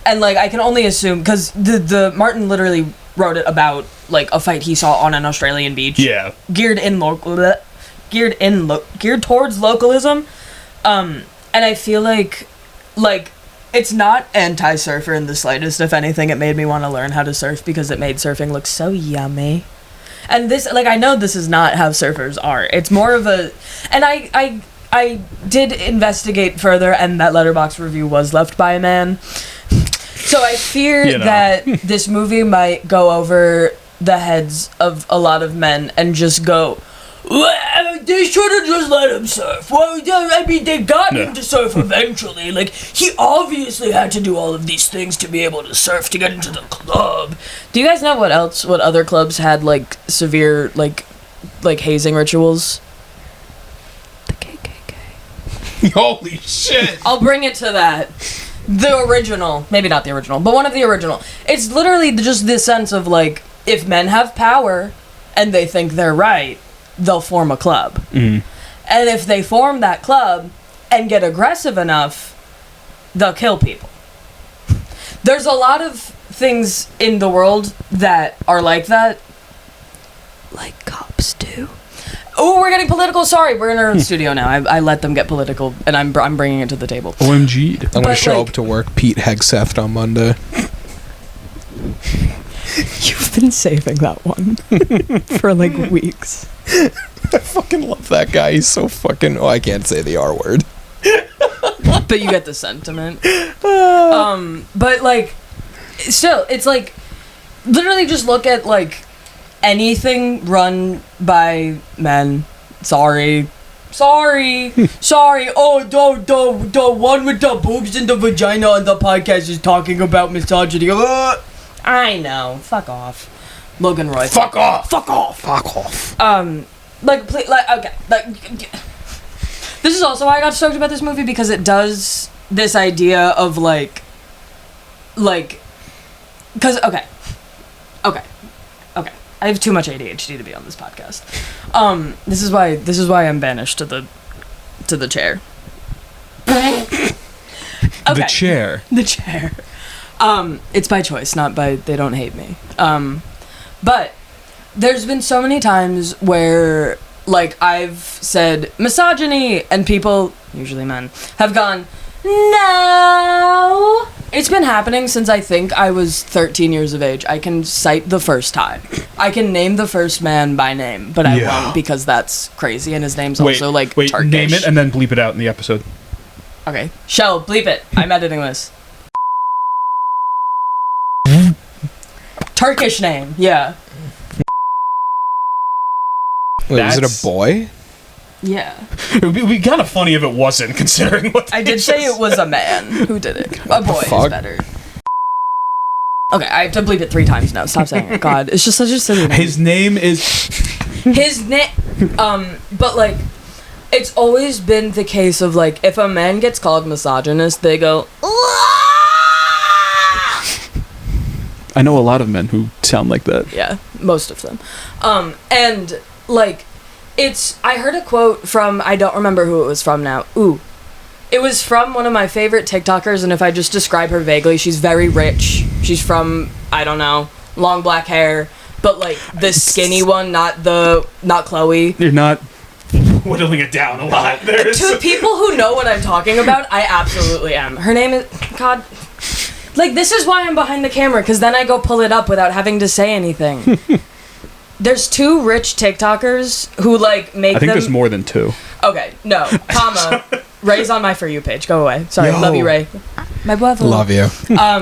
And like I can only assume because the Martin literally wrote it about like a fight he saw on an Australian beach. Yeah. Geared towards localism. And I feel like it's not anti-surfer in the slightest. If anything, it made me want to learn how to surf because it made surfing look so yummy. And this, like, I know this is not how surfers are. It's more of a, and I did investigate further, and that Letterboxd review was left by a man. So I fear that this movie might go over the heads of a lot of men and just go, they should have just let him surf. Well, I mean, they got him to surf eventually. Like, he obviously had to do all of these things to be able to surf to get into the club. Do you guys know what other clubs had, like, severe, like hazing rituals? The KKK. Holy shit. I'll bring it to that. The original. Maybe not the original, but one of the original. It's literally just this sense of, like, if men have power and they think they're right, they'll form a club. And if they form that club and get aggressive enough, they'll kill people. There's a lot of things in the world that are like that. Like cops do. Oh, we're getting political. Sorry, we're in our own studio now. I let them get political, and I'm bringing it to the table. OMG. I'm going to show up to work Pete Hegseth on Monday. You've been saving that one for like weeks. I fucking love that guy. He's so fucking... Oh, I can't say the R word. But you get the sentiment. But like, still, it's like, literally just look at like anything run by men. Sorry. Oh, the one with the boobs and the vagina on the podcast is talking about misogyny. I know. Fuck off. Logan Roy. Fuck off. This is also why I got stoked about this movie, because it does this idea of like, because okay, I have too much ADHD to be on this podcast. This is why I'm banished to the chair. Okay. The chair. The chair. It's by choice, not by they don't hate me. But there's been so many times where, like, I've said misogyny and people, usually men, have gone, no. It's been happening since I think I was 13 years of age. I can cite the first time. I can name the first man by name, but I won't because that's crazy, and his name's also, like, Turkish. Name it and then bleep it out in the episode. Okay. Chelle, bleep it. I'm editing this. Turkish name, yeah. Wait, was it a boy? Yeah. It would be kind of funny if it wasn't, considering what I did say it was a man who did it. A boy is better. Okay, I have to bleep it 3 times now. Stop saying it. God, it's just such a silly name. His name is... His name... but, like, it's always been the case of, like, if a man gets called misogynist, they go... I know a lot of men who sound like that. Yeah, most of them. And, like, I heard a quote from, I don't remember who it was from now. It was from one of my favorite TikTokers, and if I just describe her vaguely, she's very rich. She's from, I don't know, long black hair, but, like, the skinny one, not Chloe. You're not whittling it down a lot. To people who know what I'm talking about, I absolutely am. Her name is, God... Like, this is why I'm behind the camera, because then I go pull it up without having to say anything. There's 2 rich TikTokers who, like, make them... I think there's more than 2. Okay, no, comma. Ray's on my For You page. Go away. Sorry, love you, Ray. My brother. Love you.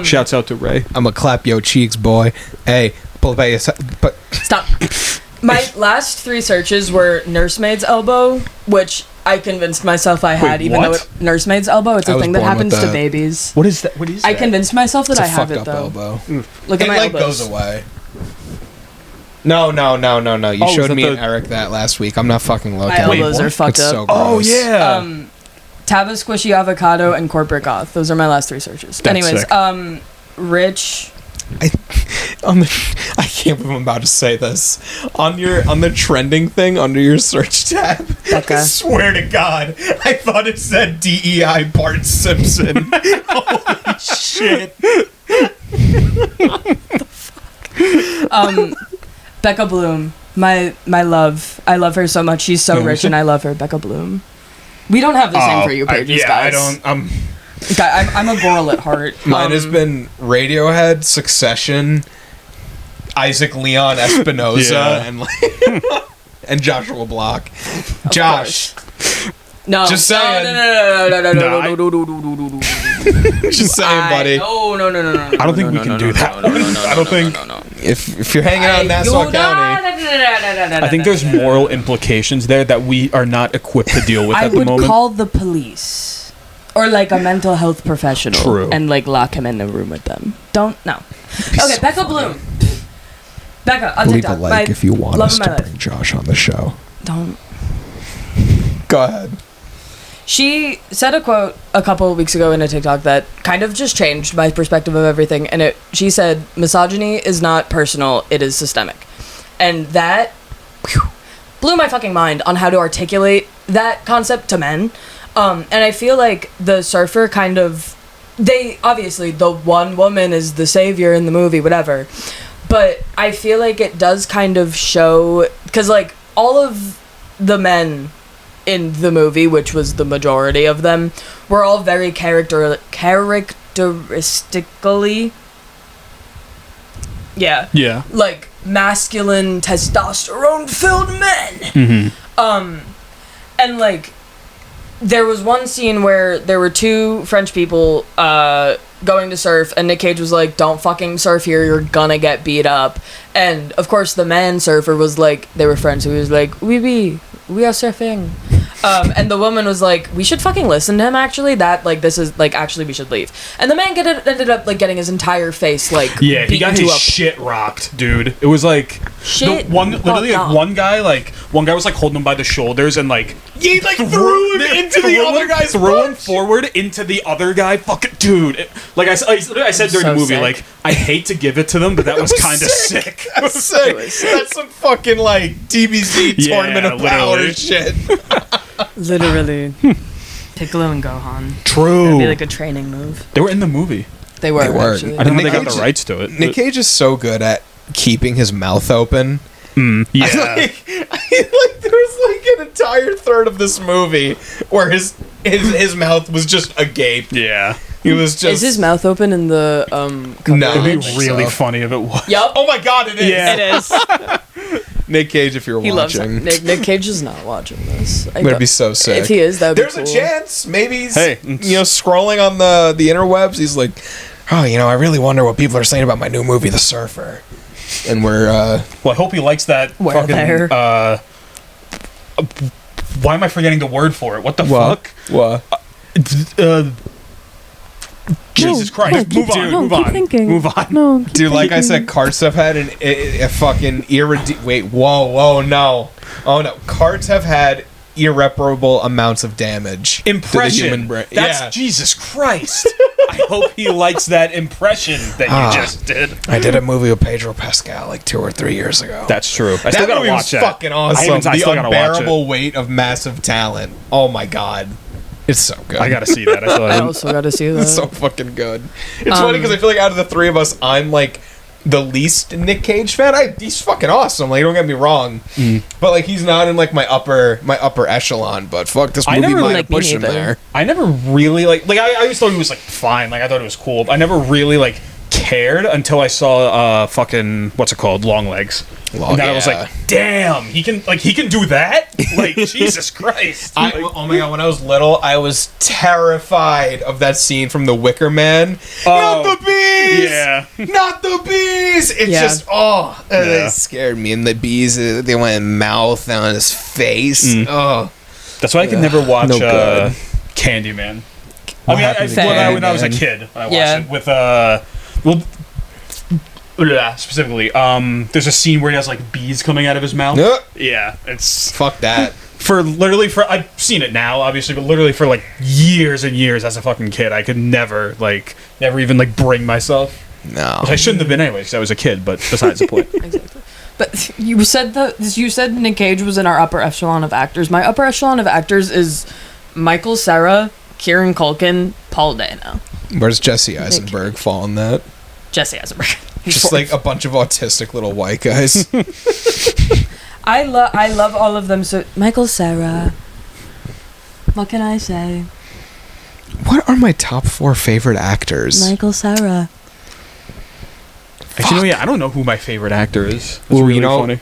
Shouts out to Ray. I'm gonna clap your cheeks, boy. Hey, pull by your... But Stop. My last 3 searches were nursemaid's elbow, which... I convinced myself I had, even though nursemaid's elbow, it's a thing that happens to babies. What is that? What is that? I convinced myself that I have it, though. Elbow. Look at my elbows. It, like, goes away. No. You showed me and Eric that last week. I'm not fucking looking. My elbows are fucked up. So gross. Oh, yeah. Taba Squishy Avocado and Corporate Goth. Those are my last 3 searches. That's Anyways, sick. Rich. I can't believe I'm about to say this. On the trending thing under your search tab, Becca. I swear to God, I thought it said DEI Bart Simpson. Holy shit. Becca Bloom. My love. I love her so much. She's so rich and I love her. Becca Bloom. We don't have the same for you pages, guys. I'm a girl at heart. Mine has been Radiohead, Succession, Isaac Leon Espinosa, and and Joshua Block. Josh. No. Just saying. No. Just saying, buddy. No. I don't think we can do that. I don't think. If you're hanging out in Nassau County, I think there's moral implications there that we are not equipped to deal with at the moment. I would call the police. Or like a mental health professional. True. And like lock him in a room with them. No. Okay, Becca Bloom. Becca, on leave TikTok. a like if you want us to bring Josh on the show. Don't. Go ahead. She said a quote a couple of weeks ago in a TikTok that kind of just changed my perspective of everything. And she said, misogyny is not personal, it is systemic. And that blew my fucking mind on how to articulate that concept to men. And I feel like the surfer kind of, obviously the one woman is the savior in the movie, whatever. But I feel like it does kind of show, because like all of the men in the movie, which was the majority of them, were all very characteristically, like masculine, testosterone-filled men. Mm-hmm. And like, there was one scene where there were 2 French people going to surf, and Nick Cage was like, don't fucking surf here, you're gonna get beat up. And of course the man surfer was like, they were friends, who was like, we are surfing. And the woman was like, we should fucking listen to him, actually, that like this is like, actually we should leave. And the man ended up like getting his entire face like he got his shit rocked, dude. It was like one guy was like holding him by the shoulders and like he like threw him into the other guy's threw him forward into the other guy. Fucking dude, like I said during the movie, sick. like I hate to give it to them, but that was kind of sick. That's sick. That's some fucking like DBZ Tournament of Power shit. Literally. Piccolo and Gohan. True. That'd be like a training move. They were in the movie. They were. Actually. I didn't know they got the rights to it. Nick Cage is so good at keeping his mouth open. Yeah. There was like an entire third of this movie where his mouth was just agape. Yeah. He was just. Is his mouth open in the No, it'd be really funny if it was. Yup. Oh my God, it is. Yeah. It is. Nick Cage, if you're He loves watching, it. Nick Cage is not watching this. it'd be so sick. If he is, that would be There's cool. a chance. Maybe he's Hey. scrolling on the interwebs. He's like, oh, I really wonder what people are saying about my new movie, The Surfer. And we're Well, I hope he likes that Where fucking. there? Why am I forgetting the word for it? What the fuck? What? Jesus Christ! keep thinking. Move on. No, Dude, like I said, carts have had a fucking wait, whoa, no. Oh no, carts have had irreparable amounts of damage Impression. to the human brain. That's Jesus Christ. I hope he likes that impression that you just did. I did a movie with Pedro Pascal like 2 or 3 years ago. That's true. I that still gotta movie watch was that. fucking awesome. I The still gotta watch it. unbearable weight of massive talent. Oh my God. It's so good. I gotta see that. I also got to see that. It's so fucking good. It's funny because I feel like out of the 3 of us, I'm like the least Nick Cage fan. He's fucking awesome. Like, don't get me wrong, but like he's not in like my upper echelon. But fuck, this movie might have pushed him there. I never really like I always thought he was like fine. Like I thought it was cool. But I never really like cared until I saw fucking what's it called, Long Legs. And then I was like, damn, he can do that? Like, Jesus Christ. Oh my God, when I was little, I was terrified of that scene from The Wicker Man. Not the bees! Yeah. Not the bees! It's just, it scared me. And the bees, they went in mouth and on his face. Oh. That's why I could never watch no good. Candyman. What I happened to mean, when I was a Candyman? kid, I watched it with, specifically, there's a scene where he has like bees coming out of his mouth. Yeah, it's Fuck that. I've seen it now, obviously, but literally for like years and years as a fucking kid, I could never even like bring myself. No, Which I shouldn't have been anyway because I was a kid. But besides the point. Exactly. But you said Nick Cage was in our upper echelon of actors. My upper echelon of actors is Michael Cera, Kieran Culkin, Paul Dano. Where's Jesse Eisenberg fall in that? Jesse Eisenberg. Just like a bunch of autistic little white guys. I love all of them. So Michael Cera. What can I say? What are my top 4 favorite actors? Michael Cera. Actually, no, yeah, I don't know who my favorite actor is. That's Well, really you know, funny.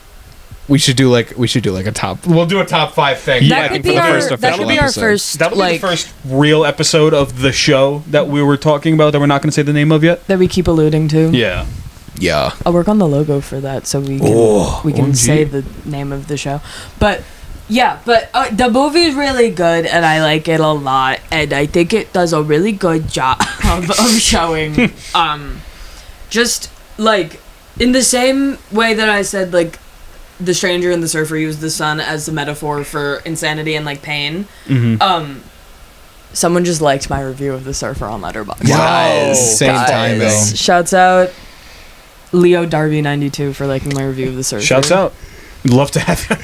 We should do like a top. We'll do a top 5 thing. That could be our first. That would be our first. That would be the first real episode of the show that we were talking about that we're not going to say the name of yet. That we keep alluding to. Yeah. Yeah. I'll work on the logo for that so we can say the name of the show. But yeah, the movie's really good and I like it a lot and I think it does a really good job of showing just like in the same way that I said like the stranger and the surfer used the sun as a metaphor for insanity and like pain. Mm-hmm. Someone just liked my review of the surfer on Letterboxd. Guys, same timing. Shouts out Leo Darby 92 for liking my review of the surfer. Shouts out. We'd love to have you.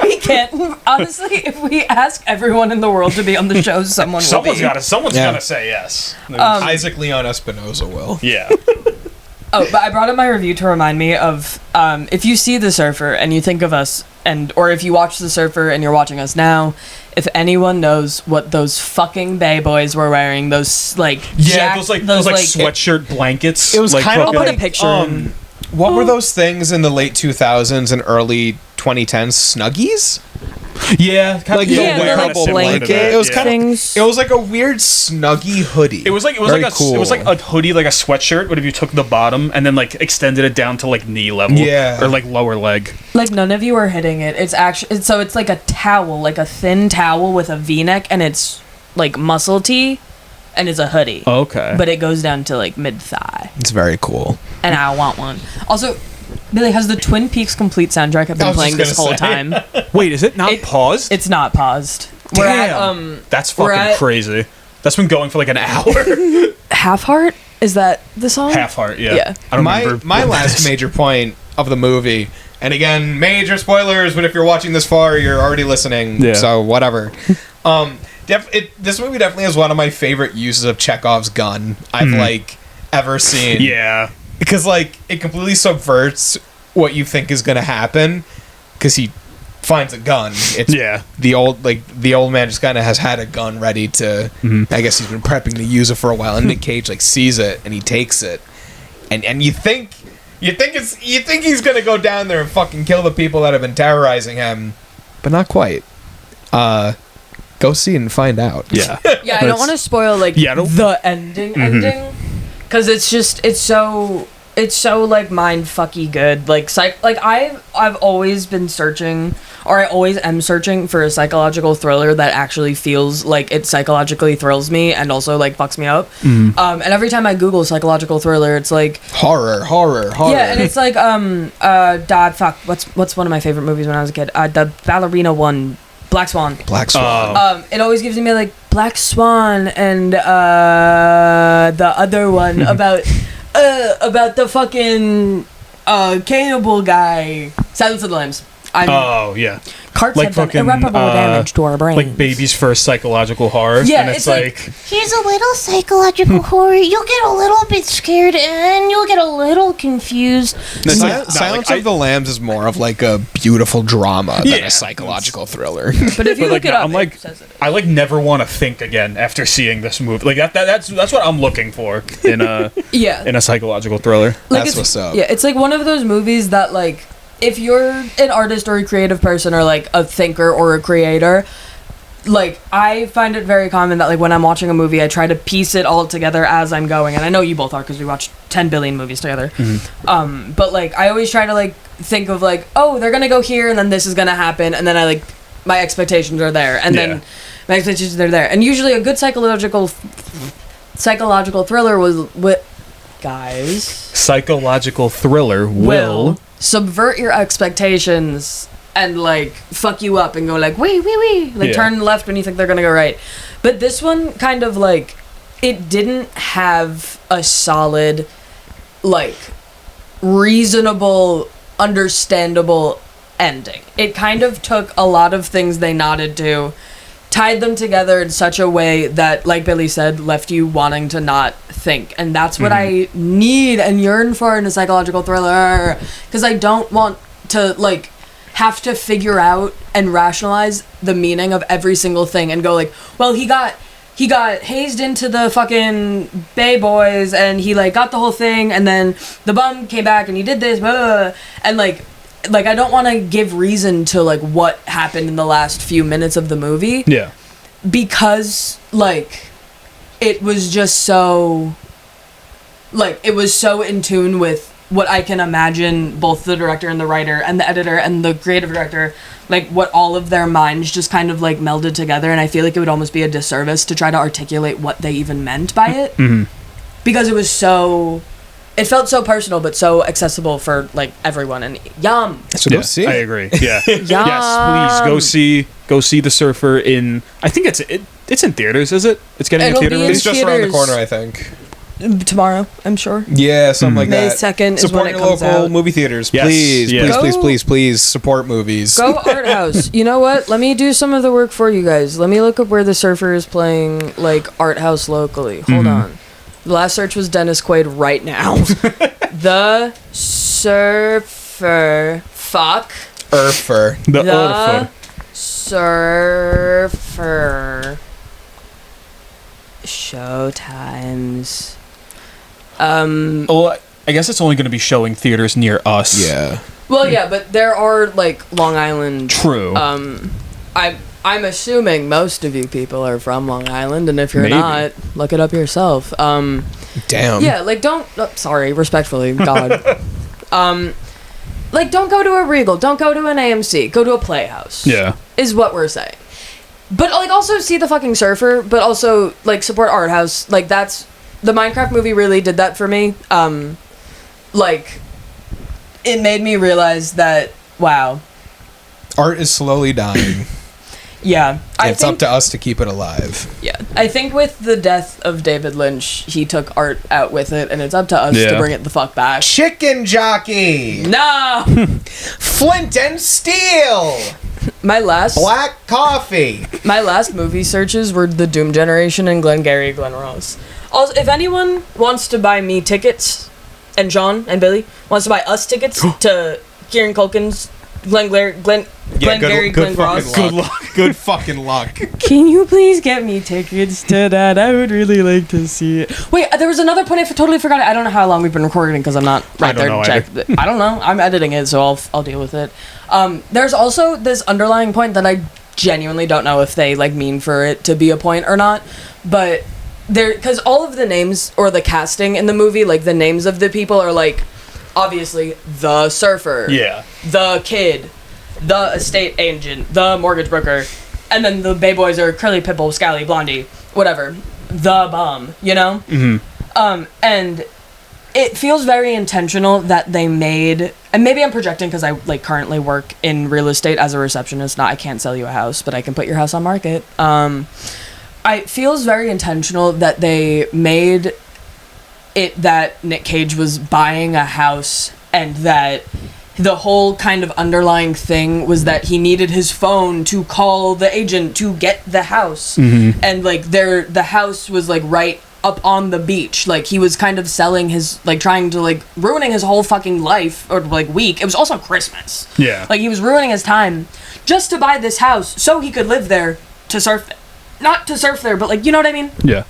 We can't. Honestly, if we ask everyone in the world to be on the show, someone's gonna say yes. Isaac Leon Espinosa will. Yeah. Oh, but I brought up my review to remind me of if you see The Surfer and you think of us, or if you watch The Surfer and you're watching us now, if anyone knows what those fucking Bay Boys were wearing, those like those sweatshirt blankets. It was like, kind of I'll put a picture. What were those things in the late 2000s and early 2010s? Snuggies? Yeah, kind like of the wearable blanket. It was kind of. It was like a weird snuggie hoodie. It was like cool. It was like a hoodie, like a sweatshirt. But if you took the bottom and then like extended it down to like knee level, or like lower leg. Like none of you are hitting it. It's actually so it's like a towel, like a thin towel with a V-neck, and it's like muscle tee, and it's a hoodie. Okay, but it goes down to like mid thigh. It's very cool, and I want one. Also, Billy, has the Twin Peaks complete soundtrack I've been playing this whole time? Wait, is it not paused? It's not paused. Damn. We're at, that's fucking crazy. That's been going for like an hour. Half Heart? Is that the song? Half Heart, yeah. I don't remember. My last major point of the movie, and again, major spoilers, but if you're watching this far, you're already listening, so whatever. This movie definitely has one of my favorite uses of Chekhov's gun I've like ever seen. Yeah. Because like it completely subverts what you think is gonna happen, because he finds a gun. It's the old man just kind of has had a gun ready to. I guess he's been prepping to use it for a while, and Nick Cage like sees it and he takes it, and you think he's gonna go down there and fucking kill the people that have been terrorizing him, but not quite. Go see it and find out. Yeah. Yeah, I don't want to spoil like the ending, because it's so like mind fucky good. Like I've always been searching, or I always am searching for a psychological thriller that actually feels like it psychologically thrills me and also like fucks me up. And every time I Google psychological thriller, it's like horror. Yeah, and it's like what's one of my favorite movies when I was a kid? The ballerina one. Black Swan. It always gives me like Black Swan and the other one about the fucking cannibal guy. Silence of the Lambs. Carts like have done irreparable damage to our brains. Like baby's first psychological horror. Yeah, and it's like here's a little psychological horror. You'll get a little bit scared and you'll get a little confused. Silence of the Lambs is more of like a beautiful drama than a psychological thriller. But if you look it up, I'm like, I like never want to think again after seeing this movie. Like that's what I'm looking for in a in a psychological thriller. Like that's what's up. Yeah, it's like one of those movies that like, if you're an artist or a creative person or like a thinker or a creator, like I find it very common that like when I'm watching a movie, I try to piece it all together as I'm going, and I know you both are because we watch 10 billion movies together. But like I always try to like think of like, oh, they're gonna go here and then this is gonna happen, and then I like my expectations are there, and then my expectations are there, and usually a good psychological thriller was psychological thriller will subvert your expectations and like fuck you up and go like wee, like turn left when you think they're gonna go right. But this one kind of like, it didn't have a solid, like, reasonable, understandable ending. It kind of took a lot of things they nodded to, tied them together in such a way that, like Billy said, left you wanting to not think. And that's what I need and yearn for in a psychological thriller. Because I don't want to, like, have to figure out and rationalize the meaning of every single thing and go like, well, he got hazed into the fucking Bay Boys and he like got the whole thing and then the bum came back and he did this, blah, blah, blah. And like I don't want to give reason to like what happened in the last few minutes of the movie. Yeah. Because like it was just so, like, it was so in tune with what I can imagine both the director and the writer and the editor and the creative director, like, what all of their minds just kind of, like, melded together, and I feel like it would almost be a disservice to try to articulate what they even meant by it. Because it was so... It felt so personal, but so accessible for, like, everyone, and yum! So go see it. I agree, yeah. Yes, please, go see The Surfer in... I think it's in theaters, is it? It's getting a theater release? It's just around the corner, I think. Tomorrow, I'm sure. Yeah, something like May that. 2nd is support when it your comes local out. movie theaters. Yes, Please, yes. please support movies. Go art house. You know what? Let me do some of the work for you guys. Let me look up where The Surfer is playing, like, art house locally. Hold on. The last search was Dennis Quaid right now. The Surfer. Fuck. Urfer. The The Surfer. Showtimes. Well, I guess it's only going to be showing theaters near us. Yeah. Well, yeah, but there are, like, Long Island... True. I'm assuming most of you people are from Long Island, and if you're Maybe. not, look it up yourself. Damn. Yeah, like, don't... sorry, respectfully, God. Like, don't go to a Regal, don't go to an AMC, go to a Playhouse. Yeah. Is what we're saying. But, like, also see The fucking Surfer, but also, like, support Art House. Like, that's... The Minecraft movie really did that for me. Like, it made me realize that, wow. Art is slowly dying. Yeah. It's up to us to keep it alive. Yeah. I think with the death of David Lynch, he took art out with it, and it's up to us to bring it the fuck back. Chicken Jockey! No! Flint and Steel! Black Coffee! My last movie searches were The Doom Generation and Glengarry Glen Ross. Also, if anyone wants to buy me tickets, and Sean and Billy wants to buy us tickets to Kieran Culkin's Glengarry Glen Ross. Good luck. Good fucking luck. Can you please get me tickets to that? I would really like to see it. Wait, there was another point I totally forgot. I don't know how long we've been recording because I'm not right there to check. I don't know. I'm editing it, so I'll deal with it. There's also this underlying point that I genuinely don't know if they like mean for it to be a point or not, but because all of the names or the casting in the movie, like the names of the people are like obviously the surfer, the kid, the estate agent, the mortgage broker, and then the Bay Boys are Curly, Pitbull, Scally, Blondie, whatever, the bum, you know? And it feels very intentional that they made, and maybe I'm projecting because I like currently work in real estate as a receptionist. I can't sell you a house, but I can put your house on market. It feels very intentional that they made it that Nick Cage was buying a house and that the whole kind of underlying thing was that he needed his phone to call the agent to get the house. And like the house was like right up on the beach. Like he was kind of selling his, like trying to like ruining his whole fucking life or like week. It was also Christmas. Yeah. Like he was ruining his time just to buy this house so he could live there to surf. Not to surf there, but like, you know what I mean? Yeah.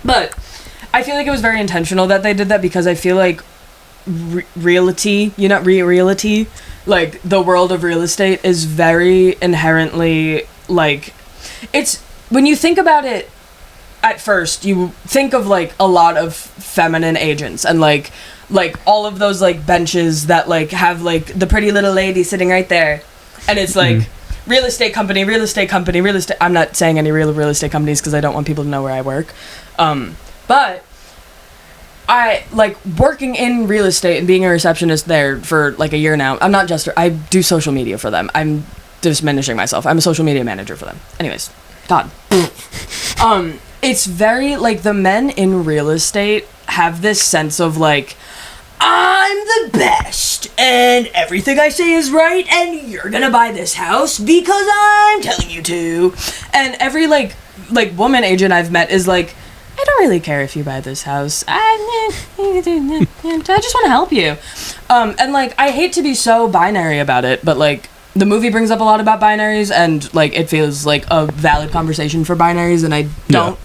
But I feel like it was very intentional that they did that because I feel like realty, realty, like the world of real estate is very inherently like, it's, when you think about it at first, you think of like a lot of feminine agents and like all of those like benches that like have like the pretty little lady sitting right there. And it's like, real estate company, I'm not saying any real estate companies because I don't want people to know where I work. But I like working in real estate and being a receptionist there for like a year now. I'm not just, I do social media for them. I'm diminishing myself. I'm a social media manager for them. Anyways, Todd. It's very like the men in real estate have this sense of like, I'm the best and everything I say is right and you're gonna buy this house because I'm telling you to. And every like woman agent I've met is like, I don't really care if you buy this house. I just want to help you. And like, I hate to be so binary about it, but like the movie brings up a lot about binaries and like it feels like a valid conversation for binaries, and I don't,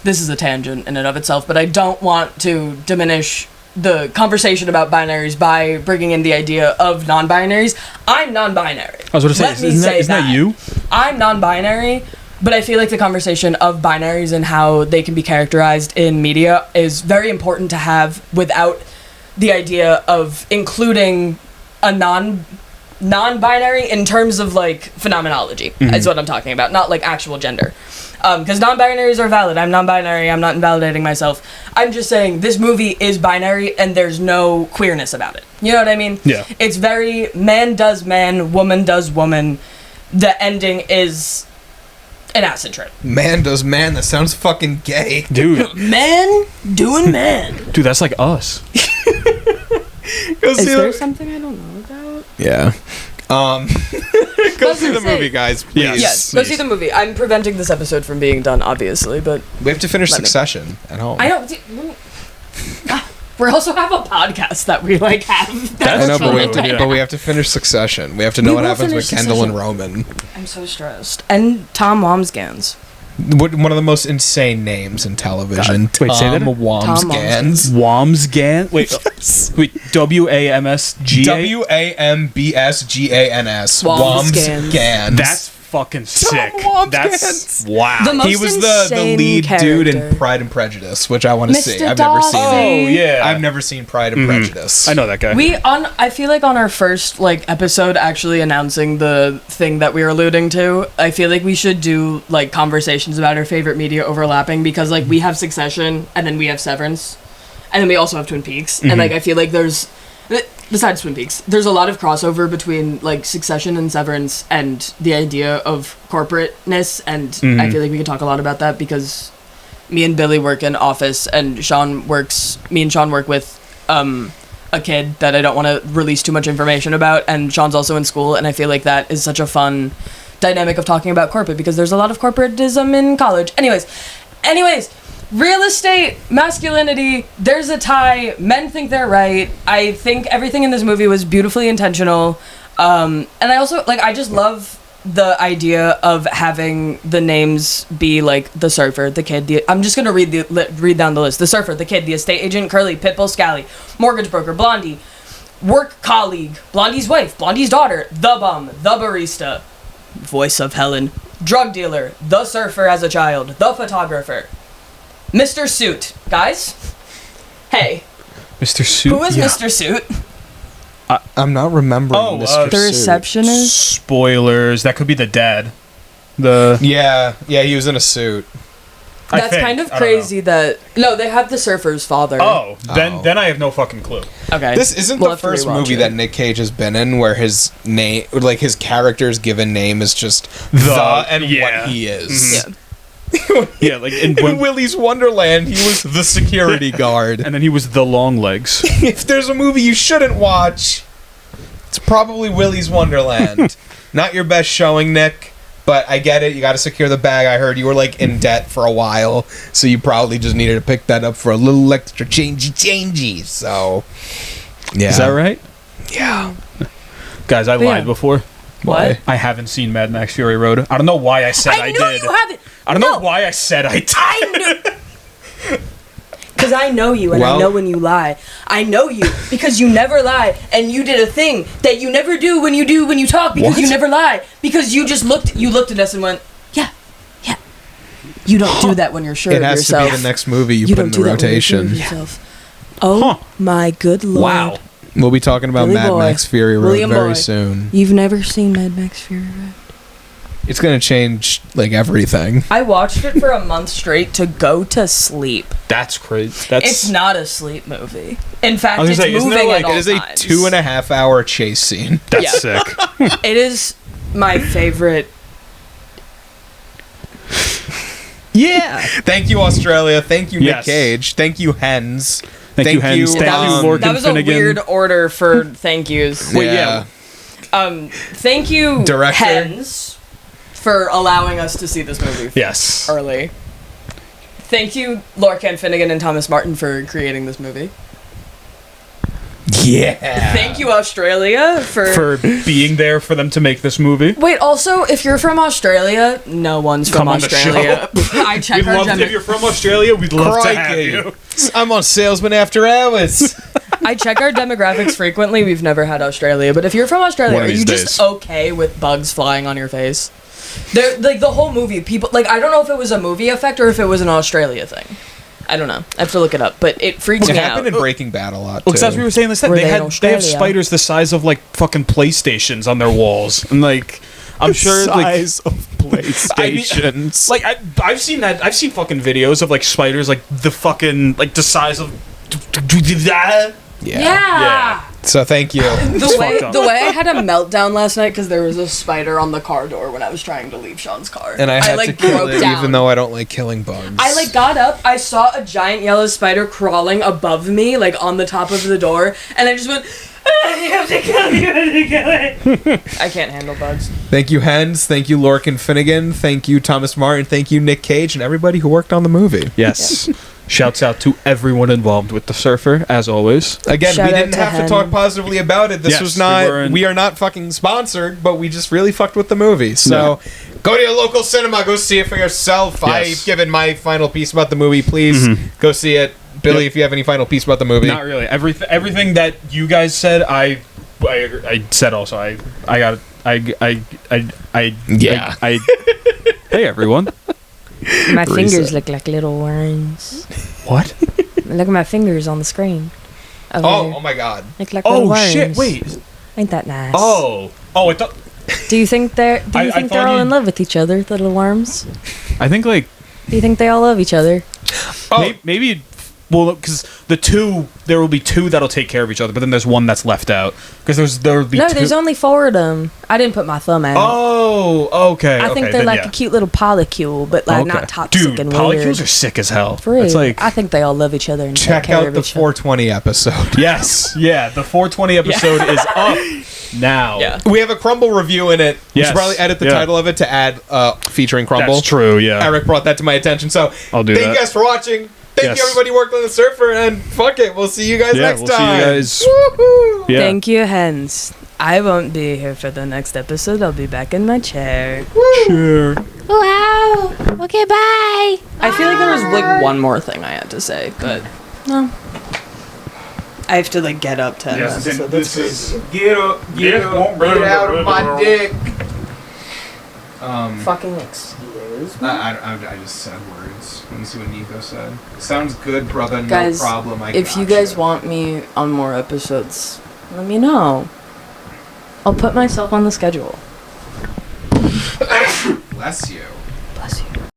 this is a tangent in and of itself, but I don't want to diminish the conversation about binaries by bringing in the idea of non-binaries. I'm non-binary. I was going to say, isn't that you? I'm non-binary, but I feel like the conversation of binaries and how they can be characterized in media is very important to have without the idea of including a non-binary in terms of like phenomenology, is what I'm talking about, not like actual gender. Because non-binaries are valid. I'm non-binary. I'm not invalidating myself. I'm just saying this movie is binary and there's no queerness about it. You know what I mean? Yeah. It's very man does man, woman does woman. The ending is an acid trip. Man does man. That sounds fucking gay. Dude. Man doing man. Dude, that's like us. Is there something I don't know about? Yeah. Go see the movie, guys, please. Yes, go see the movie. I'm preventing this episode from being done, obviously, but we have to finish Succession at home. I don't. We also have a podcast that we like have. I know, but we have to finish Succession. We have to know what happens with Kendall and Roman. I'm so stressed. And Tom Wamsgans. One of the most insane names in television. God. Wait, say that? Wamsgans. Wamsgans? Wait, wait. W-A-M-S-G-A? Wambsgans. Wamsgans. That's fucking sick. That's wow. He was the lead dude in Pride and Prejudice, which I want to see. I've never seen it. Oh yeah, I've never seen Pride and Prejudice. I know that guy. I feel like on our first like episode actually announcing the thing that we were alluding to, I feel like we should do like conversations about our favorite media overlapping, because like we have Succession and then we have Severance and then we also have Twin Peaks, and like I feel like there's, besides Twin Peaks, there's a lot of crossover between like Succession and Severance and the idea of corporateness, and I feel like we could talk a lot about that because me and Billy work in office and me and Sean work with a kid that I don't want to release too much information about, and Sean's also in school, and I feel like that is such a fun dynamic of talking about corporate because there's a lot of corporatism in college. Anyways, real estate, masculinity, there's a tie. Men think they're right. I think everything in this movie was beautifully intentional. And I also, like, I just love the idea of having the names be, like, the surfer, the kid, I'm just going to read down the list. The surfer, the kid, the estate agent, Curly, Pitbull, Scally, mortgage broker, Blondie, work colleague, Blondie's wife, Blondie's daughter, the bum, the barista, voice of Helen, drug dealer, the surfer as a child, the photographer, Mr. Suit. Guys? Hey. Mr. Suit? Who is Mr. Suit? I'm not remembering Mr. Suit. The receptionist? Spoilers. That could be the dad. Yeah, he was in a suit. That's kind of crazy that... No, they have the surfer's father. Then I have no fucking clue. Okay. This isn't the first movie that Nick Cage has been in where his name, like his character's given name is just what he is. Yeah. Yeah, like in Willy's Wonderland, he was the security guard. And then he was the long legs. If there's a movie you shouldn't watch, it's probably Willy's Wonderland. Not your best showing, Nick, but I get it. You got to secure the bag. I heard you were like in debt for a while, so you probably just needed to pick that up for a little extra changey. So, yeah. Is that right? Yeah. Guys, I lied before. What? I haven't seen Mad Max Fury Road. I don't know why I said I did. I know you haven't. I don't know why I said I did. I knew. Because I know you, and I know when you lie. I know you because you never lie, and you did a thing that you never do when you talk, because you never lie. Because you just looked at us and went, yeah. You don't do that when you're sure of yourself. It has to be the next movie you put in the rotation. Oh my good lord! Wow. We'll be talking about Mad Max Fury Road very soon. You've never seen Mad Max Fury Road? It's gonna change like everything. I watched it for a month straight to go to sleep. That's crazy. That's It's not a sleep movie. In fact, was it's gonna say, isn't moving there, like, at all It is a times. 2.5-hour chase scene. that's Yeah. sick. It is my favorite. Yeah. Thank you, Australia. Thank you, Yes. Nick Cage. Thank you, Hens. Thank you, Hens. Thank That you, was, Lorcan that was a Finnegan. weird order for thank yous. Wait, yeah. Thank you, Director. Hens, for allowing us to see this movie Yes. early. Thank you, Lorcan Finnegan and Thomas Martin, for creating this movie. Yeah. Thank you, Australia, For being there for them to make this movie. Wait, also, if you're from Australia, no one's from Come on the Australia. I check We'd our love if you're from Australia, we'd love to have Crikey. you. I'm on Salesmen After Hours. I check our demographics frequently. We've never had Australia, but if you're from Australia, One of are you these just days. okay with bugs flying on your face? They're, like the whole movie, people like I don't know if it was a movie effect or if it was an Australia thing. I don't know. I have to look it up, but it freaks It me happened out. in Breaking Bad a lot, too. Well, because as we were saying this, Were they they in have Australia? spiders the size of like fucking PlayStations on their walls, and like I'm sure like Size of PlayStations. like I've seen that. I've seen fucking videos of like spiders like the fucking like the size of. Yeah. So thank you. The way fucked up. the way I had a meltdown last night because there was a spider on the car door when I was trying to leave Sean's car, And I had to kill broke it, down. even though I don't like killing bugs. I like got up, I saw a giant yellow spider crawling above me, like on the top of the door, and I just went, I have to kill you, I have to kill it. I can't handle bugs. Thank you, Hens. Thank you, Lorcan Finnegan. Thank you, Thomas Martin. Thank you, Nick Cage, and everybody who worked on the movie. Yes. Shouts out to everyone involved with the surfer, as always. Again, Shout we out didn't to have to Hen. talk positively about it. This Yes, was not. we weren't- We are not fucking sponsored, but we just really fucked with the movie. So, go to your local cinema. Go see it for yourself. Yes. I've given my final piece about the movie. Please go see it, Billy. Yep. If you have any final piece about the movie, Not really. Everything that you guys said, I said also. Yeah. Hey everyone. My Risa. fingers look like little worms. What? Look at my fingers on the screen. Over Oh, there. oh my God. Look like little Oh worms. shit! Wait. Ain't that nice? Oh. I thought. Do you think they're I they're thought all you- in love with each other, the little worms? I think like Do you think they all love each other? Oh, maybe. Well, because there will be two that'll take care of each other, but then there's one that's left out because there will be No, two. there's only 4 of them. I didn't put my thumb out. Oh, okay. I think they're then like yeah. a cute little polycule, but like Okay. not toxic Dude, and polycules weird. are sick as hell. For real. It's like I think they all love each other and check take care out of the each other. 420 episode. yes, yeah. The 420 episode is up now. Yeah. We have a Crumble review in it. We Yes. should probably edit the Yeah. title of it to add featuring Crumble. That's true. Yeah. Eric brought that to my attention. So I'll do thank that. you guys for watching. Thank Yes. you everybody who worked on the surfer, and fuck it, we'll see you guys Yeah, next we'll see time. you guys. Woohoo! Yeah. Thank you, Hens. I won't be here for the next episode. I'll be back in my chair. Sure. Wow. Okay, bye. I feel like there was like one more thing I had to say, but no. I have to like get up to end Yes, this, so this that's is Get up, Yeah, get out of my dick. fucking excuse. I just said words. Let me see what Nico said. Sounds good, brother. No Guys, problem. if you guys want me on more episodes, let me know. I'll put myself on the schedule. bless you.